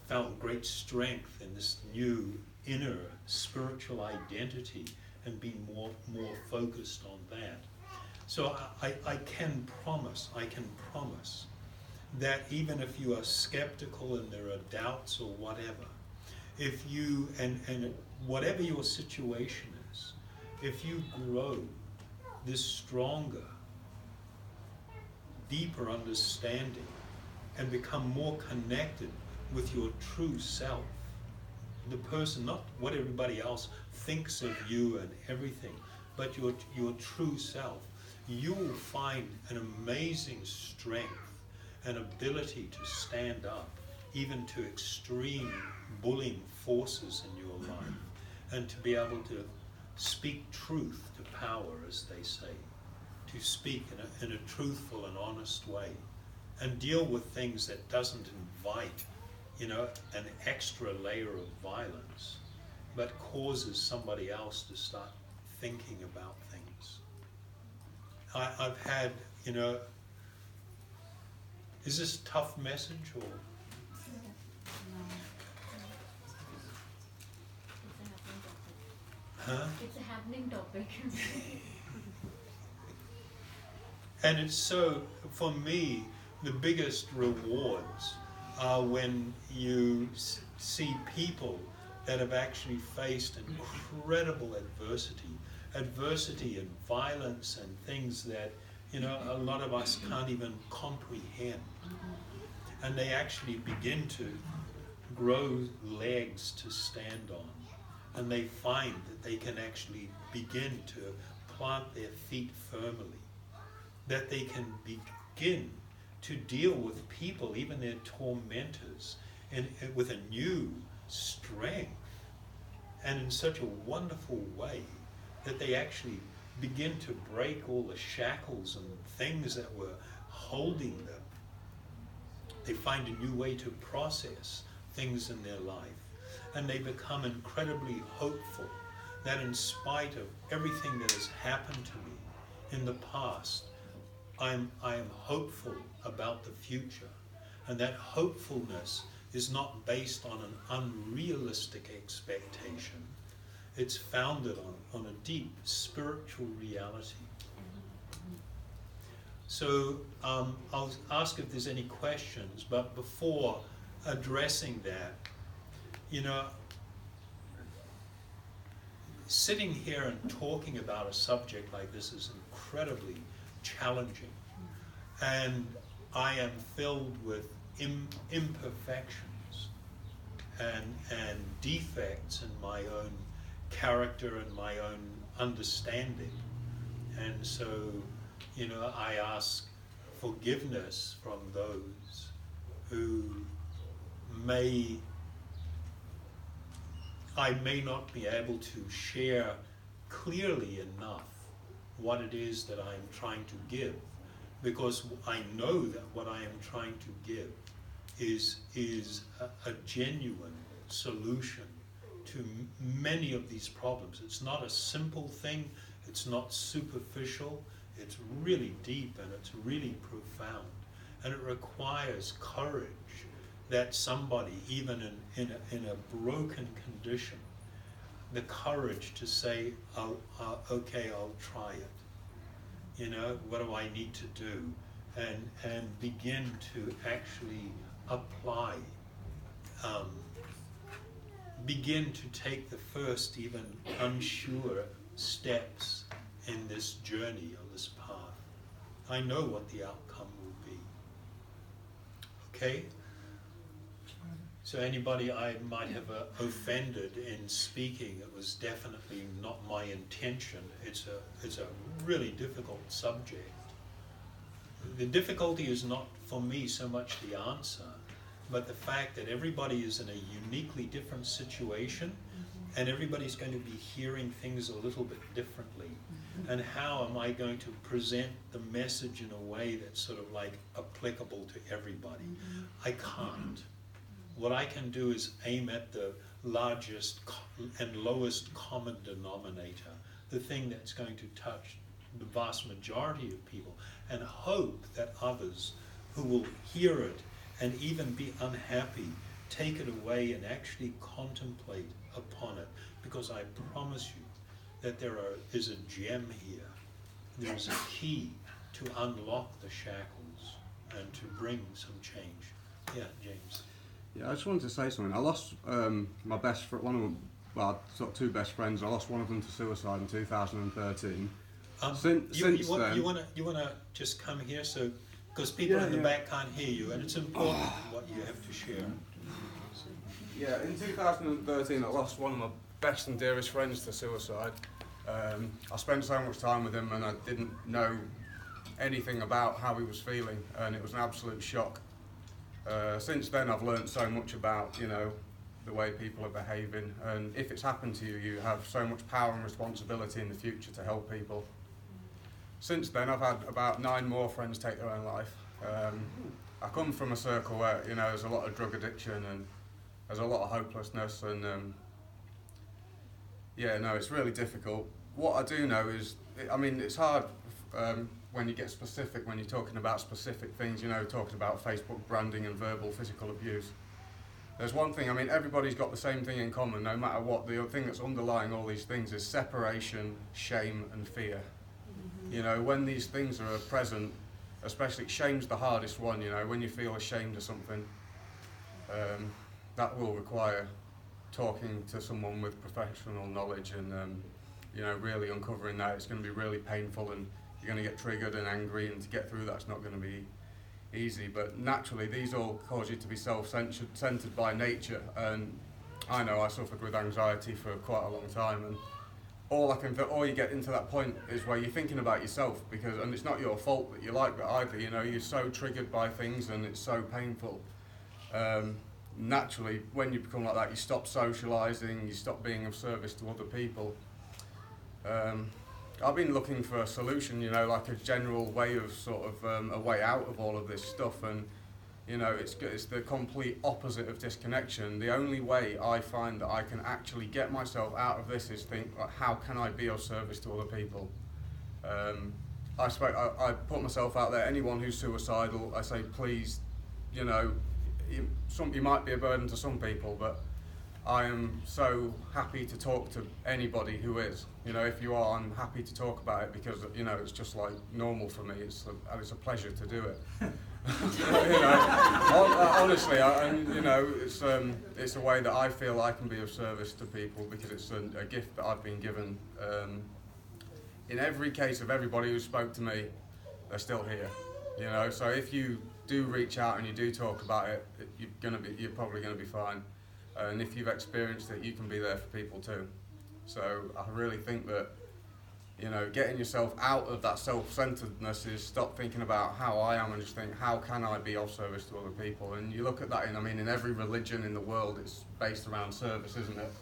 felt great strength in this new inner spiritual identity and being more focused on that. So I can promise that even if you are skeptical and there are doubts or whatever, if you, and whatever your situation is, if you grow this stronger, deeper understanding and become more connected with your true self. The person, not what everybody else thinks of you and everything, but your true self. You will find an amazing strength and ability to stand up, even to extreme bullying forces in your life, and to be able to speak truth to power, as they say, to speak in a truthful and honest way, and deal with things that doesn't invite, an extra layer of violence, but causes somebody else to start thinking about things. I've had, is this a tough message or? Huh? It's a happening topic. And it's so, for me, the biggest rewards are when you see people that have actually faced incredible adversity and violence and things that, a lot of us can't even comprehend. And they actually begin to grow legs to stand on. And they find that they can actually begin to plant their feet firmly, that they can begin to deal with people, even their tormentors, with a new strength and in such a wonderful way that they actually begin to break all the shackles and things that were holding them. They find a new way to process things in their life. And they become incredibly hopeful that in spite of everything that has happened to me in the past, I am hopeful about the future. And that hopefulness is not based on an unrealistic expectation. It's founded on a deep spiritual reality. So I'll ask if there's any questions, but before addressing that, sitting here and talking about a subject like this is incredibly challenging. And I am filled with imperfections and defects in my own character and my own understanding. And so, I ask forgiveness from those who I may not be able to share clearly enough what it is that I'm trying to give, because I know that what I am trying to give is a genuine solution to many of these problems. It's not a simple thing, it's not superficial, it's really deep and it's really profound. And it requires courage that somebody, even in a broken condition, the courage to say, okay, I'll try it. What do I need to do? And begin to actually apply, begin to take the first, even unsure steps in this journey, on this path. I know what the outcome will be. Okay? So anybody I might have offended in speaking, it was definitely not my intention. It's a really difficult subject. The difficulty is not for me so much the answer, but the fact that everybody is in a uniquely different situation, and everybody's going to be hearing things a little bit differently. And how am I going to present the message in a way that's sort of like applicable to everybody? I can't. What I can do is aim at the largest and lowest common denominator, the thing that's going to touch the vast majority of people, and hope that others who will hear it and even be unhappy take it away and actually contemplate upon it, because I promise you that there is a gem here. There's a key to unlock the shackles and to bring some change. Yeah, James. Yeah, I just wanted to say something. I lost my best friend, I've got two best friends. I lost one of them to suicide in 2013. You want to just come here so because people in the back can't hear you, and it's important what you have to share. Yeah, in 2013 I lost one of my best and dearest friends to suicide. I spent so much time with him and I didn't know anything about how he was feeling, and it was an absolute shock. Since then I've learned so much about, you know, the way people are behaving, and if it's happened to you, you have so much power and responsibility in the future to help people. Since then I've had about 9 more friends take their own life. I come from a circle where, you know, there's a lot of drug addiction and there's a lot of hopelessness, and yeah, no, it's really difficult. What I do know is, I mean, it's hard when you get specific, when you're talking about specific things, you know, talking about Facebook branding and verbal physical abuse. There's one thing, I mean, everybody's got the same thing in common, no matter what. The thing that's underlying all these things is separation, shame and fear. You know, when these things are present, especially shame's the hardest one, you know, when you feel ashamed of something, that will require talking to someone with professional knowledge and, you know, really uncovering that. It's going to be really painful and you're going to get triggered and angry, and to get through that's not going to be easy. But naturally, these all cause you to be self-centered by nature, and I know I suffered with anxiety for quite a long time, and all you get into that point is where you're thinking about yourself, and it's not your fault that you're like that either, you know, you're so triggered by things and it's so painful. Naturally, when you become like that, you stop socialising, you stop being of service to other people. I've been looking for a solution, you know, like a general way of sort of a way out of all of this stuff, and you know, it's the complete opposite of disconnection. The only way I find that I can actually get myself out of this is think, like, how can I be of service to other people? I put myself out there. Anyone who's suicidal, I say, please, you know, you might be a burden to some people, but I am so happy to talk to anybody who is. You know, if you are, I'm happy to talk about it, because, you know, it's just like normal for me. It's a pleasure to do it. You know, honestly, you know, it's a way that I feel I can be of service to people, because it's a gift that I've been given. In every case of everybody who spoke to me, they're still here. You know, so if you do reach out and you do talk about it, you're probably going to be fine. And if you've experienced it, you can be there for people too. So I really think that, you know, getting yourself out of that self-centeredness is stop thinking about how I am and just think, how can I be of service to other people? And you look at that in every religion in the world, it's based around service, isn't it?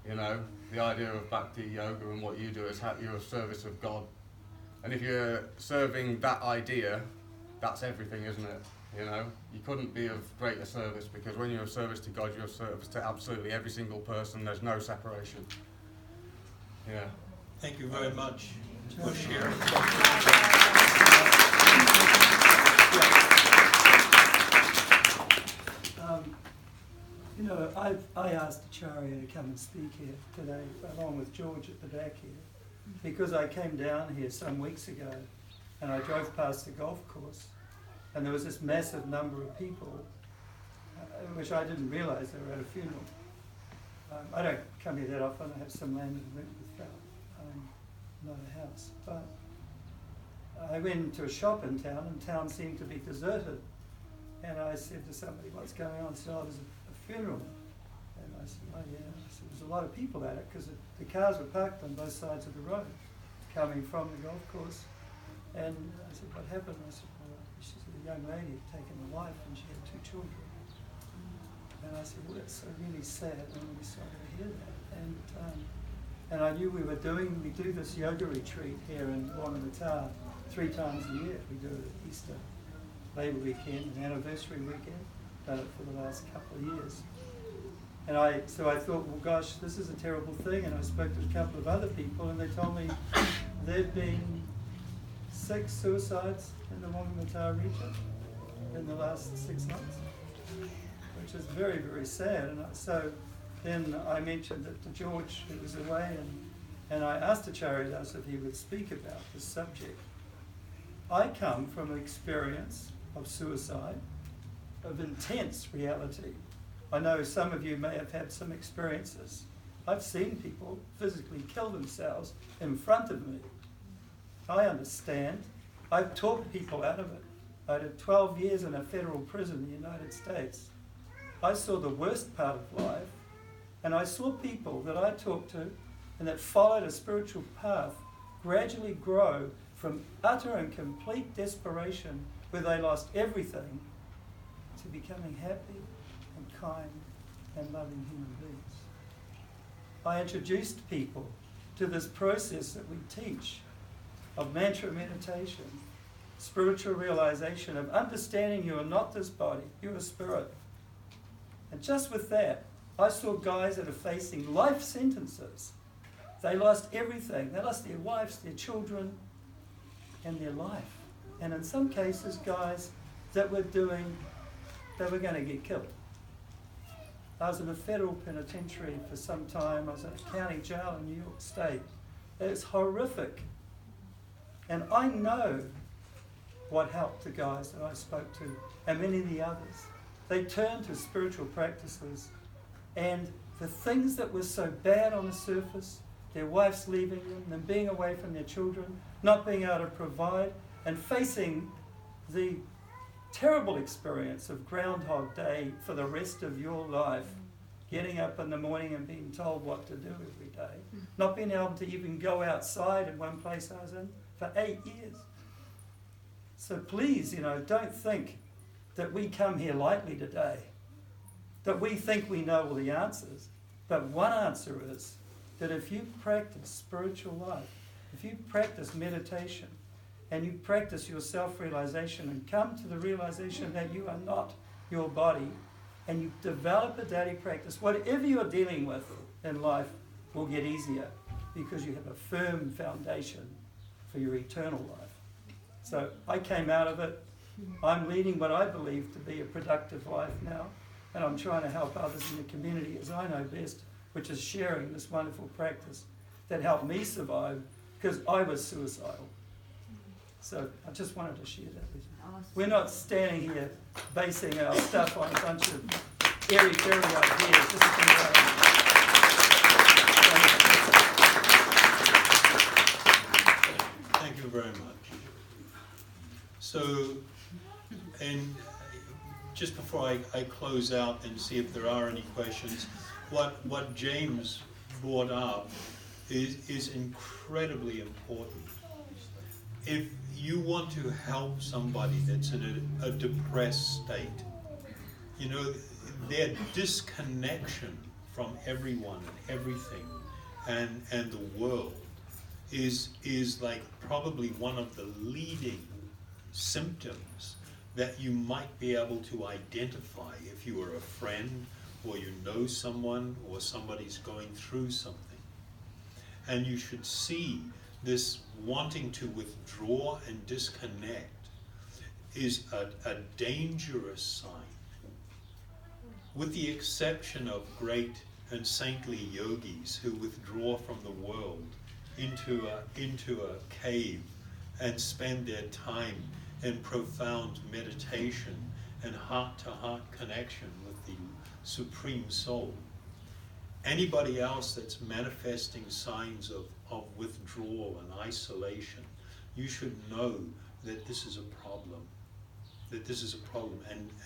You know, the idea of Bhakti Yoga and what you do is how you're of service of God. And if you're serving that idea, that's everything, isn't it? You know, you couldn't be of greater service, because when you're of service to God, you're of service to absolutely every single person. There's no separation. Yeah. Thank you very much for sharing. You know, I asked Acharya to come and speak here today, along with George at the back here, because I came down here some weeks ago and I drove past the golf course, and there was this massive number of people, which I didn't realise they were at a funeral. I don't come here that often. I have some land in Wentworth, not a house. But I went to a shop in town, and town seemed to be deserted. And I said to somebody, "What's going on?" I said, "Oh, there's a funeral." And I said, "Oh yeah." I said, "There's a lot of people at it," because the cars were parked on both sides of the road, coming from the golf course. And I said, "What happened?" I said, "Well, she said a young lady had taken a wife and she had 2 children." And I said, "Well, that's so really sad. I'm really sorry to hear that." And I knew we do this yoga retreat here in Whangamata 3 times a year. We do it at Easter, Labour weekend, and anniversary weekend. Done it for the last couple of years. And so I thought, well, gosh, this is a terrible thing. And I spoke to a couple of other people, and they told me there'd been 6 suicides in the Whangamata region in the last 6 months, which is very, very sad. And so then I mentioned it to George, who was away, and I asked Acharya if he would speak about this subject. I come from an experience of suicide, of intense reality. I know some of you may have had some experiences. I've seen people physically kill themselves in front of me. I understand. I've talked people out of it. I did 12 years in a federal prison in the United States. I saw the worst part of life, and I saw people that I talked to and that followed a spiritual path gradually grow from utter and complete desperation, where they lost everything, to becoming happy and kind and loving human beings. I introduced people to this process that we teach of mantra meditation, spiritual realization, of understanding you are not this body, you're a spirit. And just with that, I saw guys that are facing life sentences. They lost everything. They lost their wives, their children, and their life. And in some cases, guys that were going to get killed. I was in a federal penitentiary for some time. I was in a county jail in New York State. It's horrific. And I know what helped the guys that I spoke to, and many of the others. They turned to spiritual practices, and the things that were so bad on the surface, their wives leaving them being away from their children, not being able to provide, and facing the terrible experience of Groundhog Day for the rest of your life, getting up in the morning and being told what to do every day, not being able to even go outside in one place I was in for 8 years. So please, don't think that we come here lightly today, that we think we know all the answers. But one answer is that if you practice spiritual life, if you practice meditation, and you practice your self-realization and come to the realization that you are not your body, and you develop a daily practice, whatever you're dealing with in life will get easier, because you have a firm foundation for your eternal life. So I came out of it. I'm leading what I believe to be a productive life now, and I'm trying to help others in the community as I know best, which is sharing this wonderful practice that helped me survive, because I was suicidal. So I just wanted to share that with you. Awesome. We're not standing here basing our stuff on a bunch of airy-fairy ideas. This is Thank you very much. So, and just before I close out and see if there are any questions, what James brought up is incredibly important. If you want to help somebody that's in a depressed state, their disconnection from everyone and everything and the world is like probably one of the leading symptoms that you might be able to identify if you are a friend or you know someone or somebody's going through something. And you should see this wanting to withdraw and disconnect is a dangerous sign. With the exception of great and saintly yogis who withdraw from the world into a cave and spend their time in profound meditation and heart-to-heart connection with the Supreme Soul. Anybody else that's manifesting signs of withdrawal and isolation, you should know that this is a problem.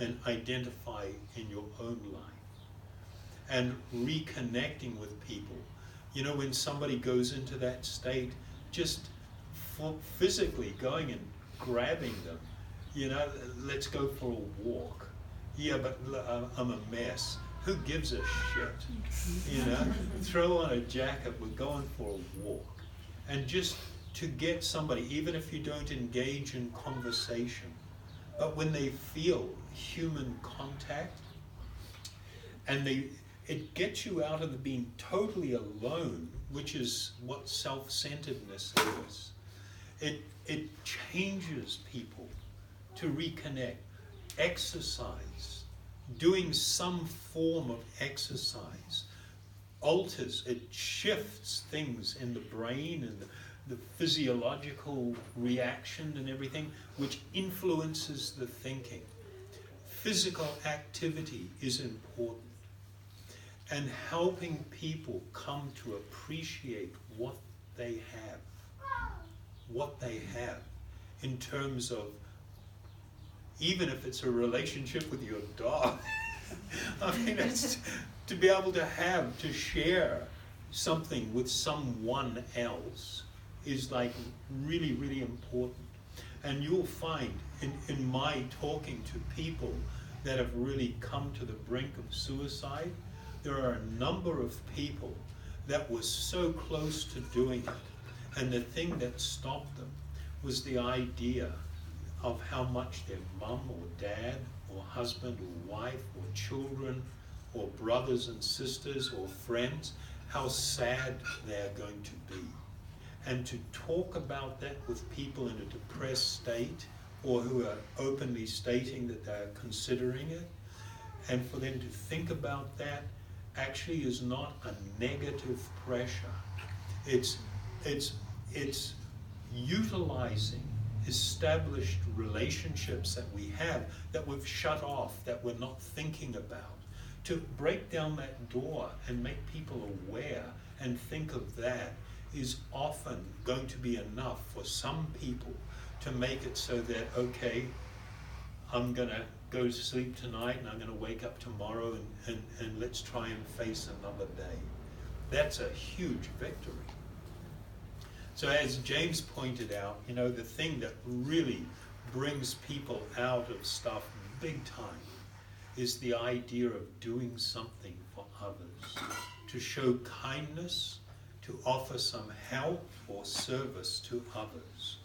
And identify in your own life. And reconnecting with people. When somebody goes into that state, just physically going and grabbing them, let's go for a walk. Yeah, but I'm a mess. Who gives a shit? Throw on a jacket, we're going for a walk. And just to get somebody, even if you don't engage in conversation, but when they feel human contact, and it gets you out of the being totally alone, which is what self-centeredness is. It changes people to reconnect. Exercise, doing some form of exercise, alters, it shifts things in the brain and the physiological reaction and everything, which influences the thinking. Physical activity is important. And helping people come to appreciate what they have in terms of even if it's a relationship with your dog. I mean, it's, to be able to share something with someone else is like really, really important. And you'll find in my talking to people that have really come to the brink of suicide, there are a number of people that were so close to doing it, and the thing that stopped them was the idea of how much their mum or dad or husband or wife or children or brothers and sisters or friends, how sad they're going to be. And to talk about that with people in a depressed state, or who are openly stating that they're considering it, and for them to think about that actually is not a negative pressure. It's utilizing established relationships that we have, that we've shut off, that we're not thinking about, to break down that door and make people aware and think of that is often going to be enough for some people to make it so that, okay, I'm going to go to sleep tonight and I'm going to wake up tomorrow and let's try and face another day. That's a huge victory. So as James pointed out, you know, the thing that really brings people out of stuff big time is the idea of doing something for others, to show kindness, to offer some help or service to others.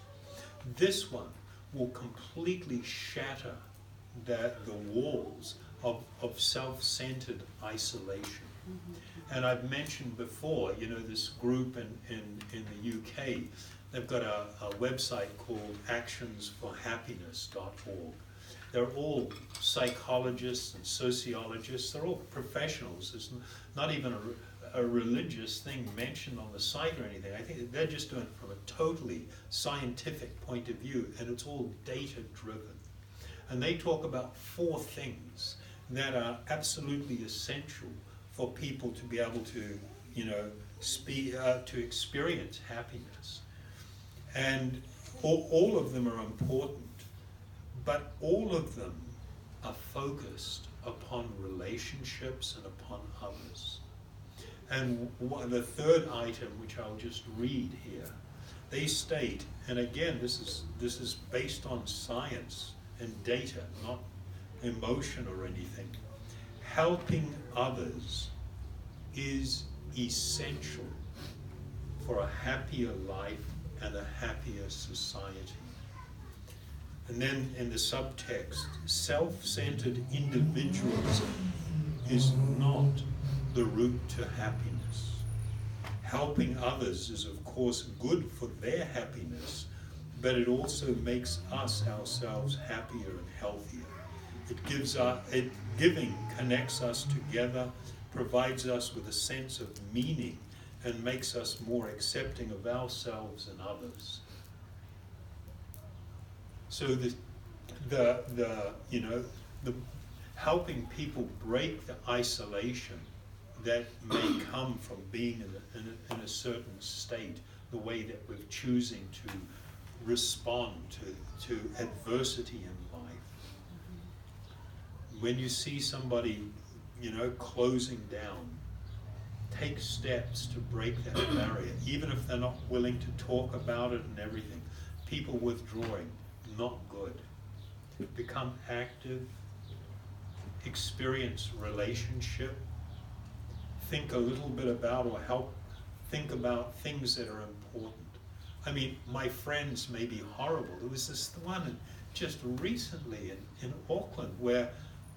This one will completely shatter the walls of self-centered isolation. Mm-hmm. And I've mentioned before, you know, this group in the UK, they've got a website called actionsforhappiness.org. They're all psychologists and sociologists, they're all professionals. There's not even a religious thing mentioned on the site or anything. I think they're just doing it from a totally scientific point of view, and it's all data driven. And they talk about 4 things that are absolutely essential for people to be able to, you know, to experience happiness. And all of them are important, but all of them are focused upon relationships and upon others. And the third item, which I'll just read here, they state, and again, this is based on science and data, not emotion or anything. Helping others is essential for a happier life and a happier society. And then in the subtext, self-centered individualism is not the route to happiness. Helping others is of course good for their happiness, but it also makes us ourselves happier and healthier. Giving connects us together, provides us with a sense of meaning, and makes us more accepting of ourselves and others. So the helping people break the isolation that may come from being in a certain state, the way that we're choosing to respond to adversity in life. When you see somebody, you know, closing down, take steps to break that barrier, even if they're not willing to talk about it and everything. People withdrawing, not good. Become active, experience relationship, think a little bit about or help think about things that are important. I mean, my friends may be horrible. There was this one just recently in Auckland where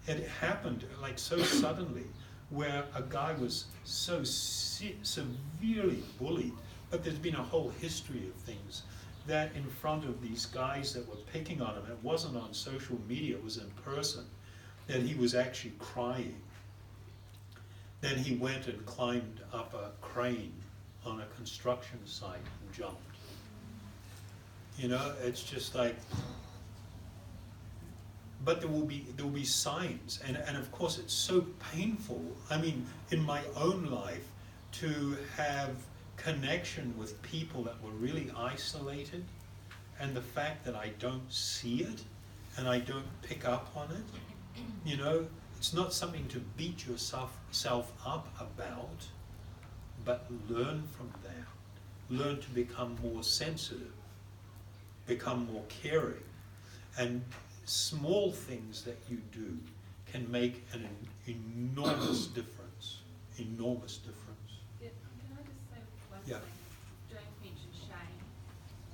it happened like so suddenly, where a guy was so severely bullied, but there's been a whole history of things that in front of these guys that were picking on him, it wasn't on social media, it was in person, that he was actually crying. Then he went and climbed up a crane on a construction site and jumped. You know, it's just like, but there will be signs, and of course it's so painful. I mean, in my own life, to have connection with people that were really isolated, and the fact that I don't see it, and I don't pick up on it, you know, it's not something to beat yourself up about, but learn from that. Learn to become more sensitive, become more caring, and small things that you do can make an enormous difference. Enormous difference. Yeah, can I just say one Yeah. thing? James mentioned shame,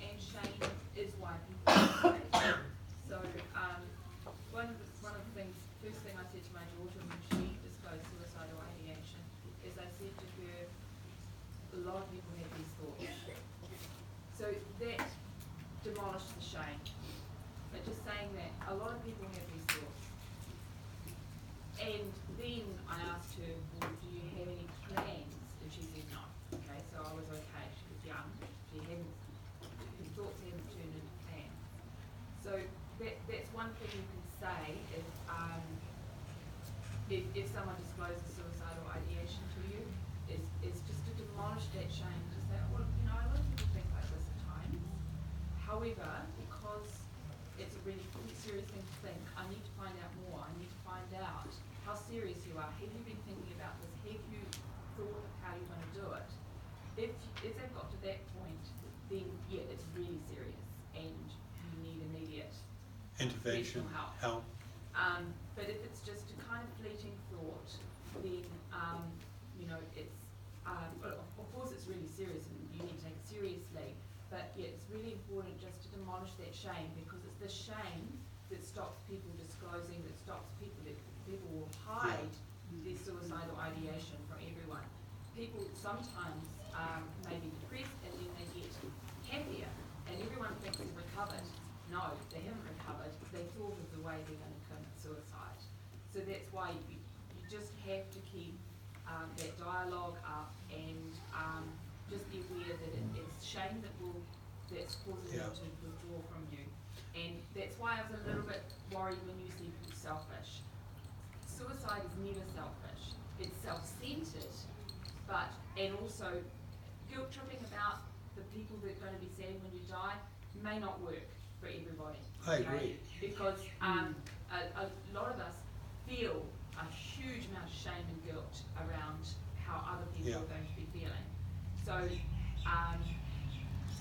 and shame is why people hesitate. So, one of the things, first thing I said to my daughter when she disclosed suicidal ideation is I said to her, a lot of people have these thoughts. So that demolished the shame. But just saying that a lot of people have these thoughts. And then I asked her, well, do you have any plans? And she said no. Okay, so I was okay. She was young. Her thoughts hadn't turned into plans. So that's one thing you can say if someone discloses suicidal ideation to you, is just to demolish that shame, to say, well, you know, a lot of people think like this at times. However, because it's a really serious thing to think, I need to find out more. I need to find out how serious you are. Have you been thinking about this? Have you thought of how you're going to do it? If they've got to that point, then yeah, it's really serious and you need immediate Intervention, professional help. But if it's just a kind of fleeting thought, then you know, it's well, of course it's really serious and you need to take it seriously. But yeah, it's really important just to demolish that shame, because it's the shame that stops people disclosing, that stops people will hide their suicidal ideation from everyone. People sometimes may be depressed and then they get happier and everyone thinks they've recovered. No, they haven't recovered. They thought of the way they're going to commit suicide. So that's why you just have to keep that dialogue up and just be aware that it's shame that's causing them to withdraw from you. And that's why I was a little bit worried when you said selfish. Suicide is never selfish. It's self-centered, and also guilt tripping about the people that are going to be sad when you die may not work for everybody. I agree. Because a lot of us feel a huge amount of shame and guilt around how other people are going to be feeling. So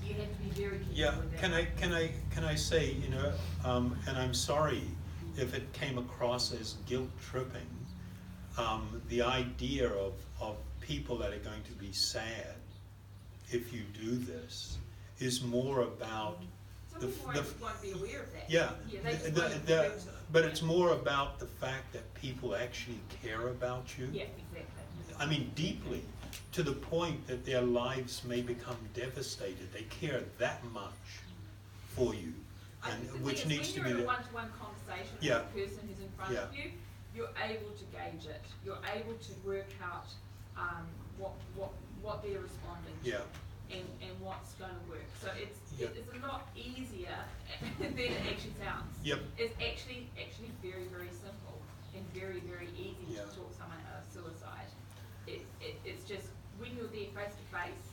you have to be very careful with that. Can I say, you know, and I'm sorry if it came across as guilt tripping, the idea of people that are going to be sad if you do this is more about Some people won't be aware of that. yeah, they just won't be aware of it. but it's more about the fact that people actually care about you. Yeah, exactly. I mean, deeply, to the point that their lives may become devastated. They care that much for you, and which needs to be when you're in a there. one-to-one conversation with Yeah. the person who's in front of you, you're able to gauge it. You're able to work out what they're responding to. Yeah. And what's going to work. So it's a lot easier than it actually sounds. Yep. It's actually very, very simple and very, very easy Yeah. to talk someone out of suicide. It's just when you're there face to face,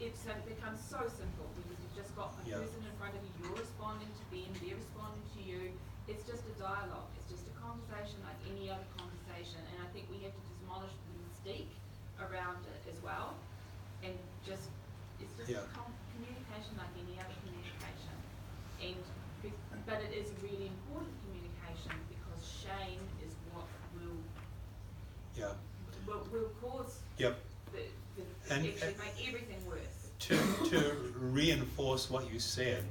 it becomes so simple because you've just got a person in front of you, you're responding to them, they're responding to you. It's just a dialogue. It's just a conversation like any other conversation. And I think we have to demolish the mystique around it as well, and it's just communication like any other communication, but it is really important communication because shame is what will cause And actually make everything worse. To reinforce what you said,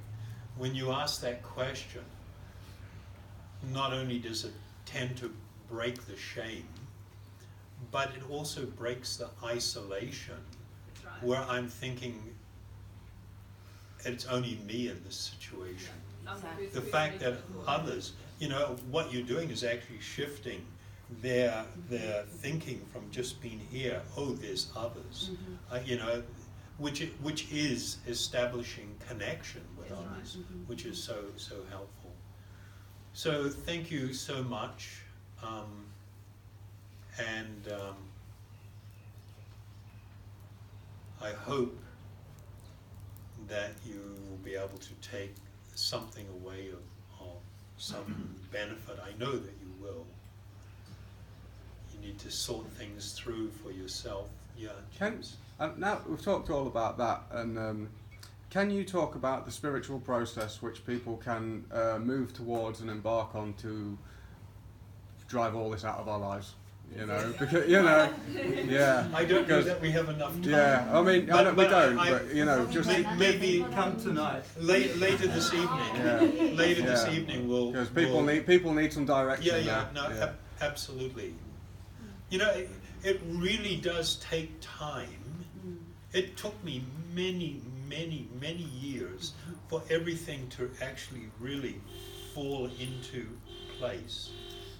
when you ask that question, not only does it tend to break the shame, but it also breaks the isolation. That's right. Where I'm thinking it's only me in this situation. The fact that others, you know, what you're doing is actually shifting their thinking from just being here, oh, there's others, you know, which is establishing connection with others, which is so helpful. So thank you so much. And I hope that you will be able to take something away of some benefit. I know that you will. You need to sort things through for yourself. Yeah, James. Now we've talked all about that, and can you talk about the spiritual process which people can move towards and embark on to drive all this out of our lives? You know, because yeah. I don't know that we have enough time. Yeah, I mean, we don't, but you know, just maybe Come tonight. later this evening. Yeah. Later this evening, because people need some direction. Absolutely. You know, it really does take time. It took me many years for everything to actually really fall into place.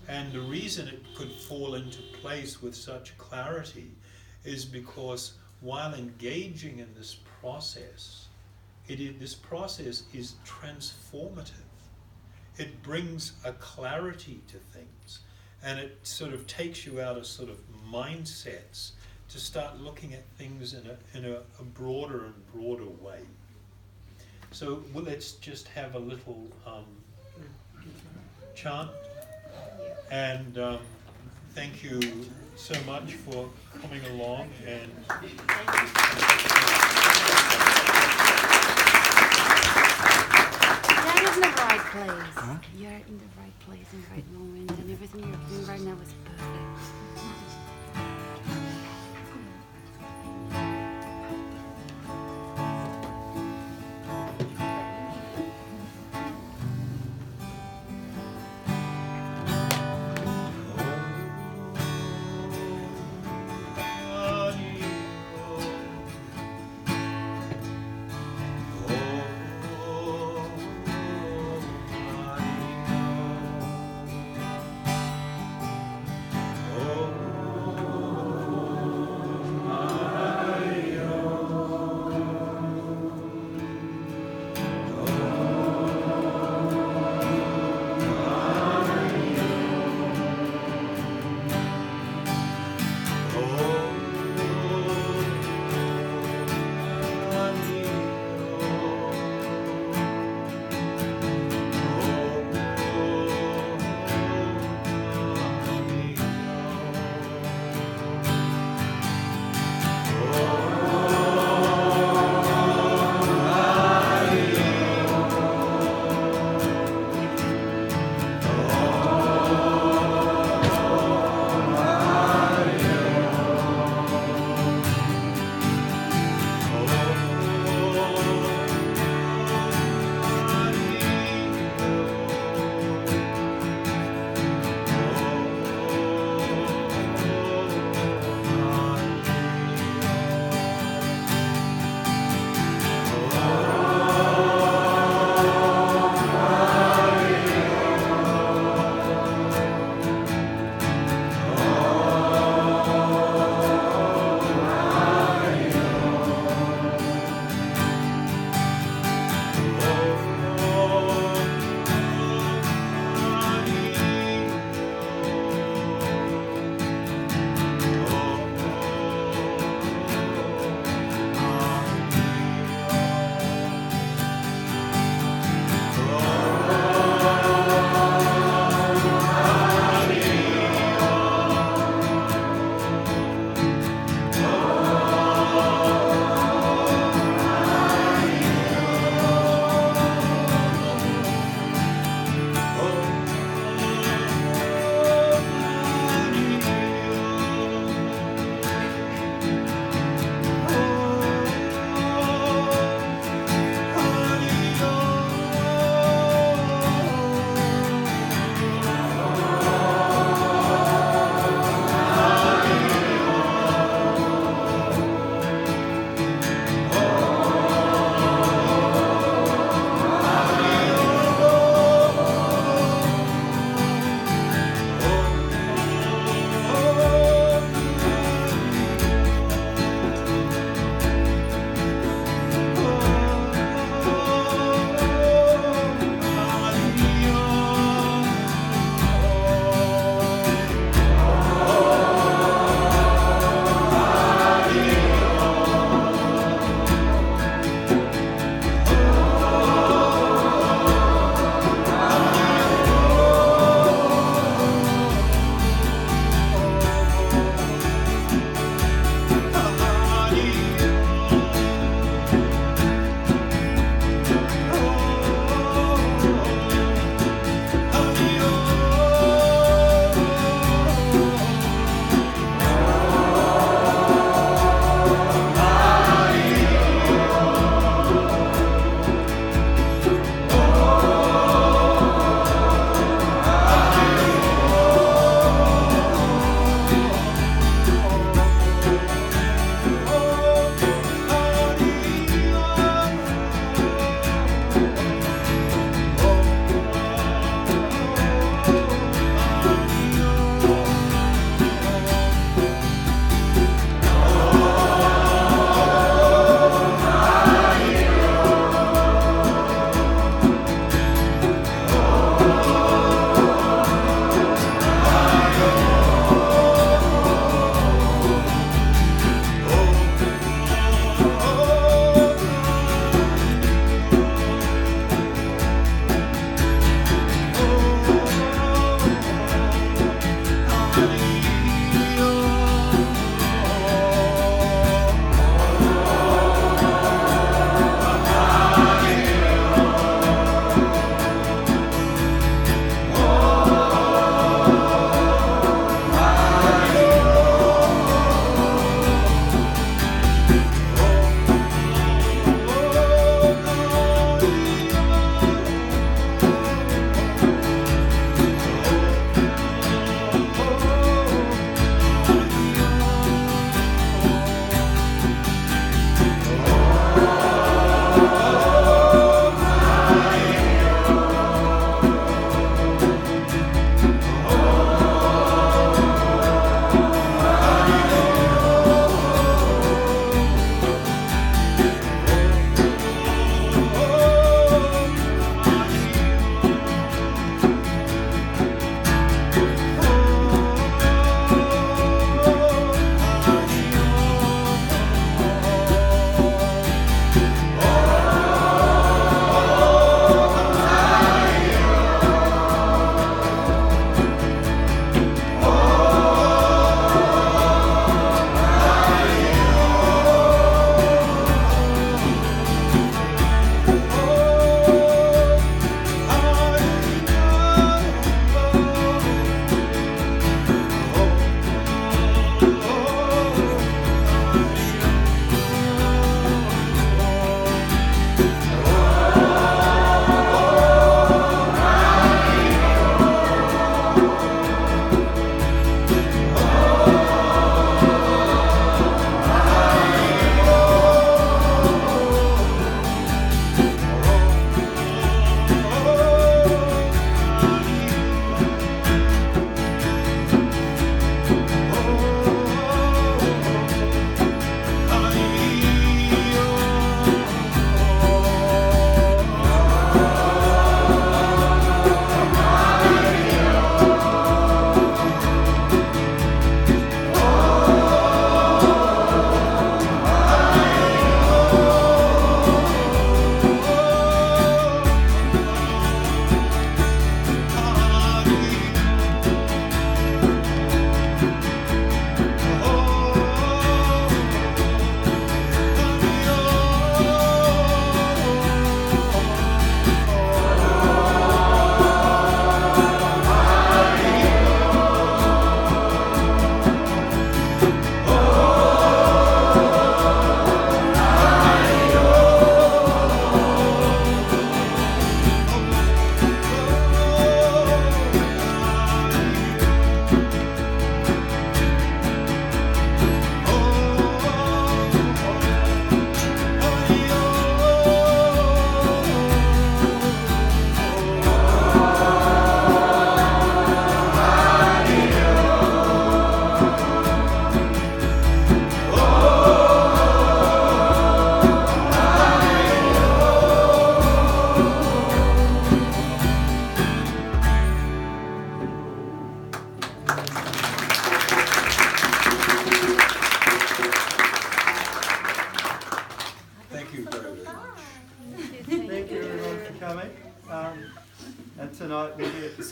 And the reason it could fall into place with such clarity is because while engaging in this process, this process is transformative. It brings a clarity to things, and it sort of takes you out of sort of mindsets to start looking at things in a broader and broader way. So let's just have a little chant. And thank you so much for coming along. And You're in the right place. Huh? You're in the right place in the right moment, and everything you're doing right now is perfect. oh,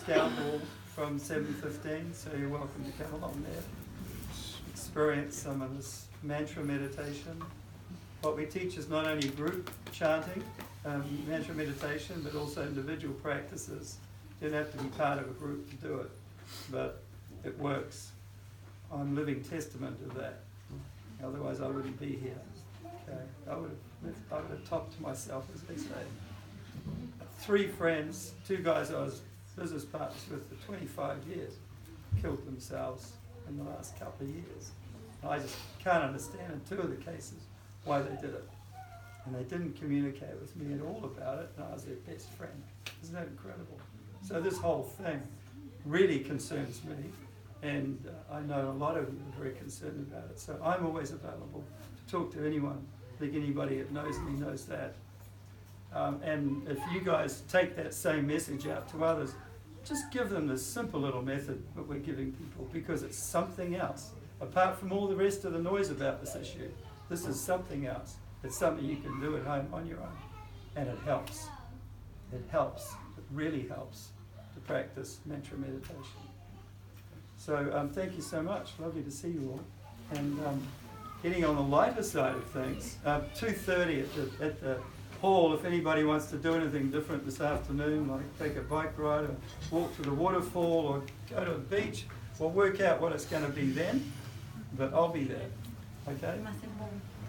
Scout Hall from 7:15, so you're welcome to come along there. Experience some of this mantra meditation. What we teach is not only group chanting, mantra meditation, but also individual practices. You don't have to be part of a group to do it, but it works. I'm living testament of that. Otherwise I wouldn't be here. Okay. I would have topped myself, as they say. 3 friends, 2 guys I was business partners with for 25 years, killed themselves in the last couple of years. And I just can't understand in 2 of the cases why they did it. And they didn't communicate with me at all about it, and I was their best friend. Isn't that incredible? So this whole thing really concerns me, and I know a lot of you are very concerned about it. So I'm always available to talk to anyone. I think anybody that knows me knows that. And if you guys take that same message out to others, just give them this simple little method that we're giving people, because it's something else. Apart from all the rest of the noise about this issue, this is something else. It's something you can do at home on your own, and it helps. It helps. It really helps to practice mantra meditation. So thank you so much. Lovely to see you all. And getting on the lighter side of things, 2:30 at the hall, if anybody wants to do anything different this afternoon, like take a bike ride or walk to the waterfall or go to the beach, we'll work out what it's going to be then, but I'll be there, okay?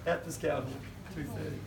At the Scout Hall, 2:30.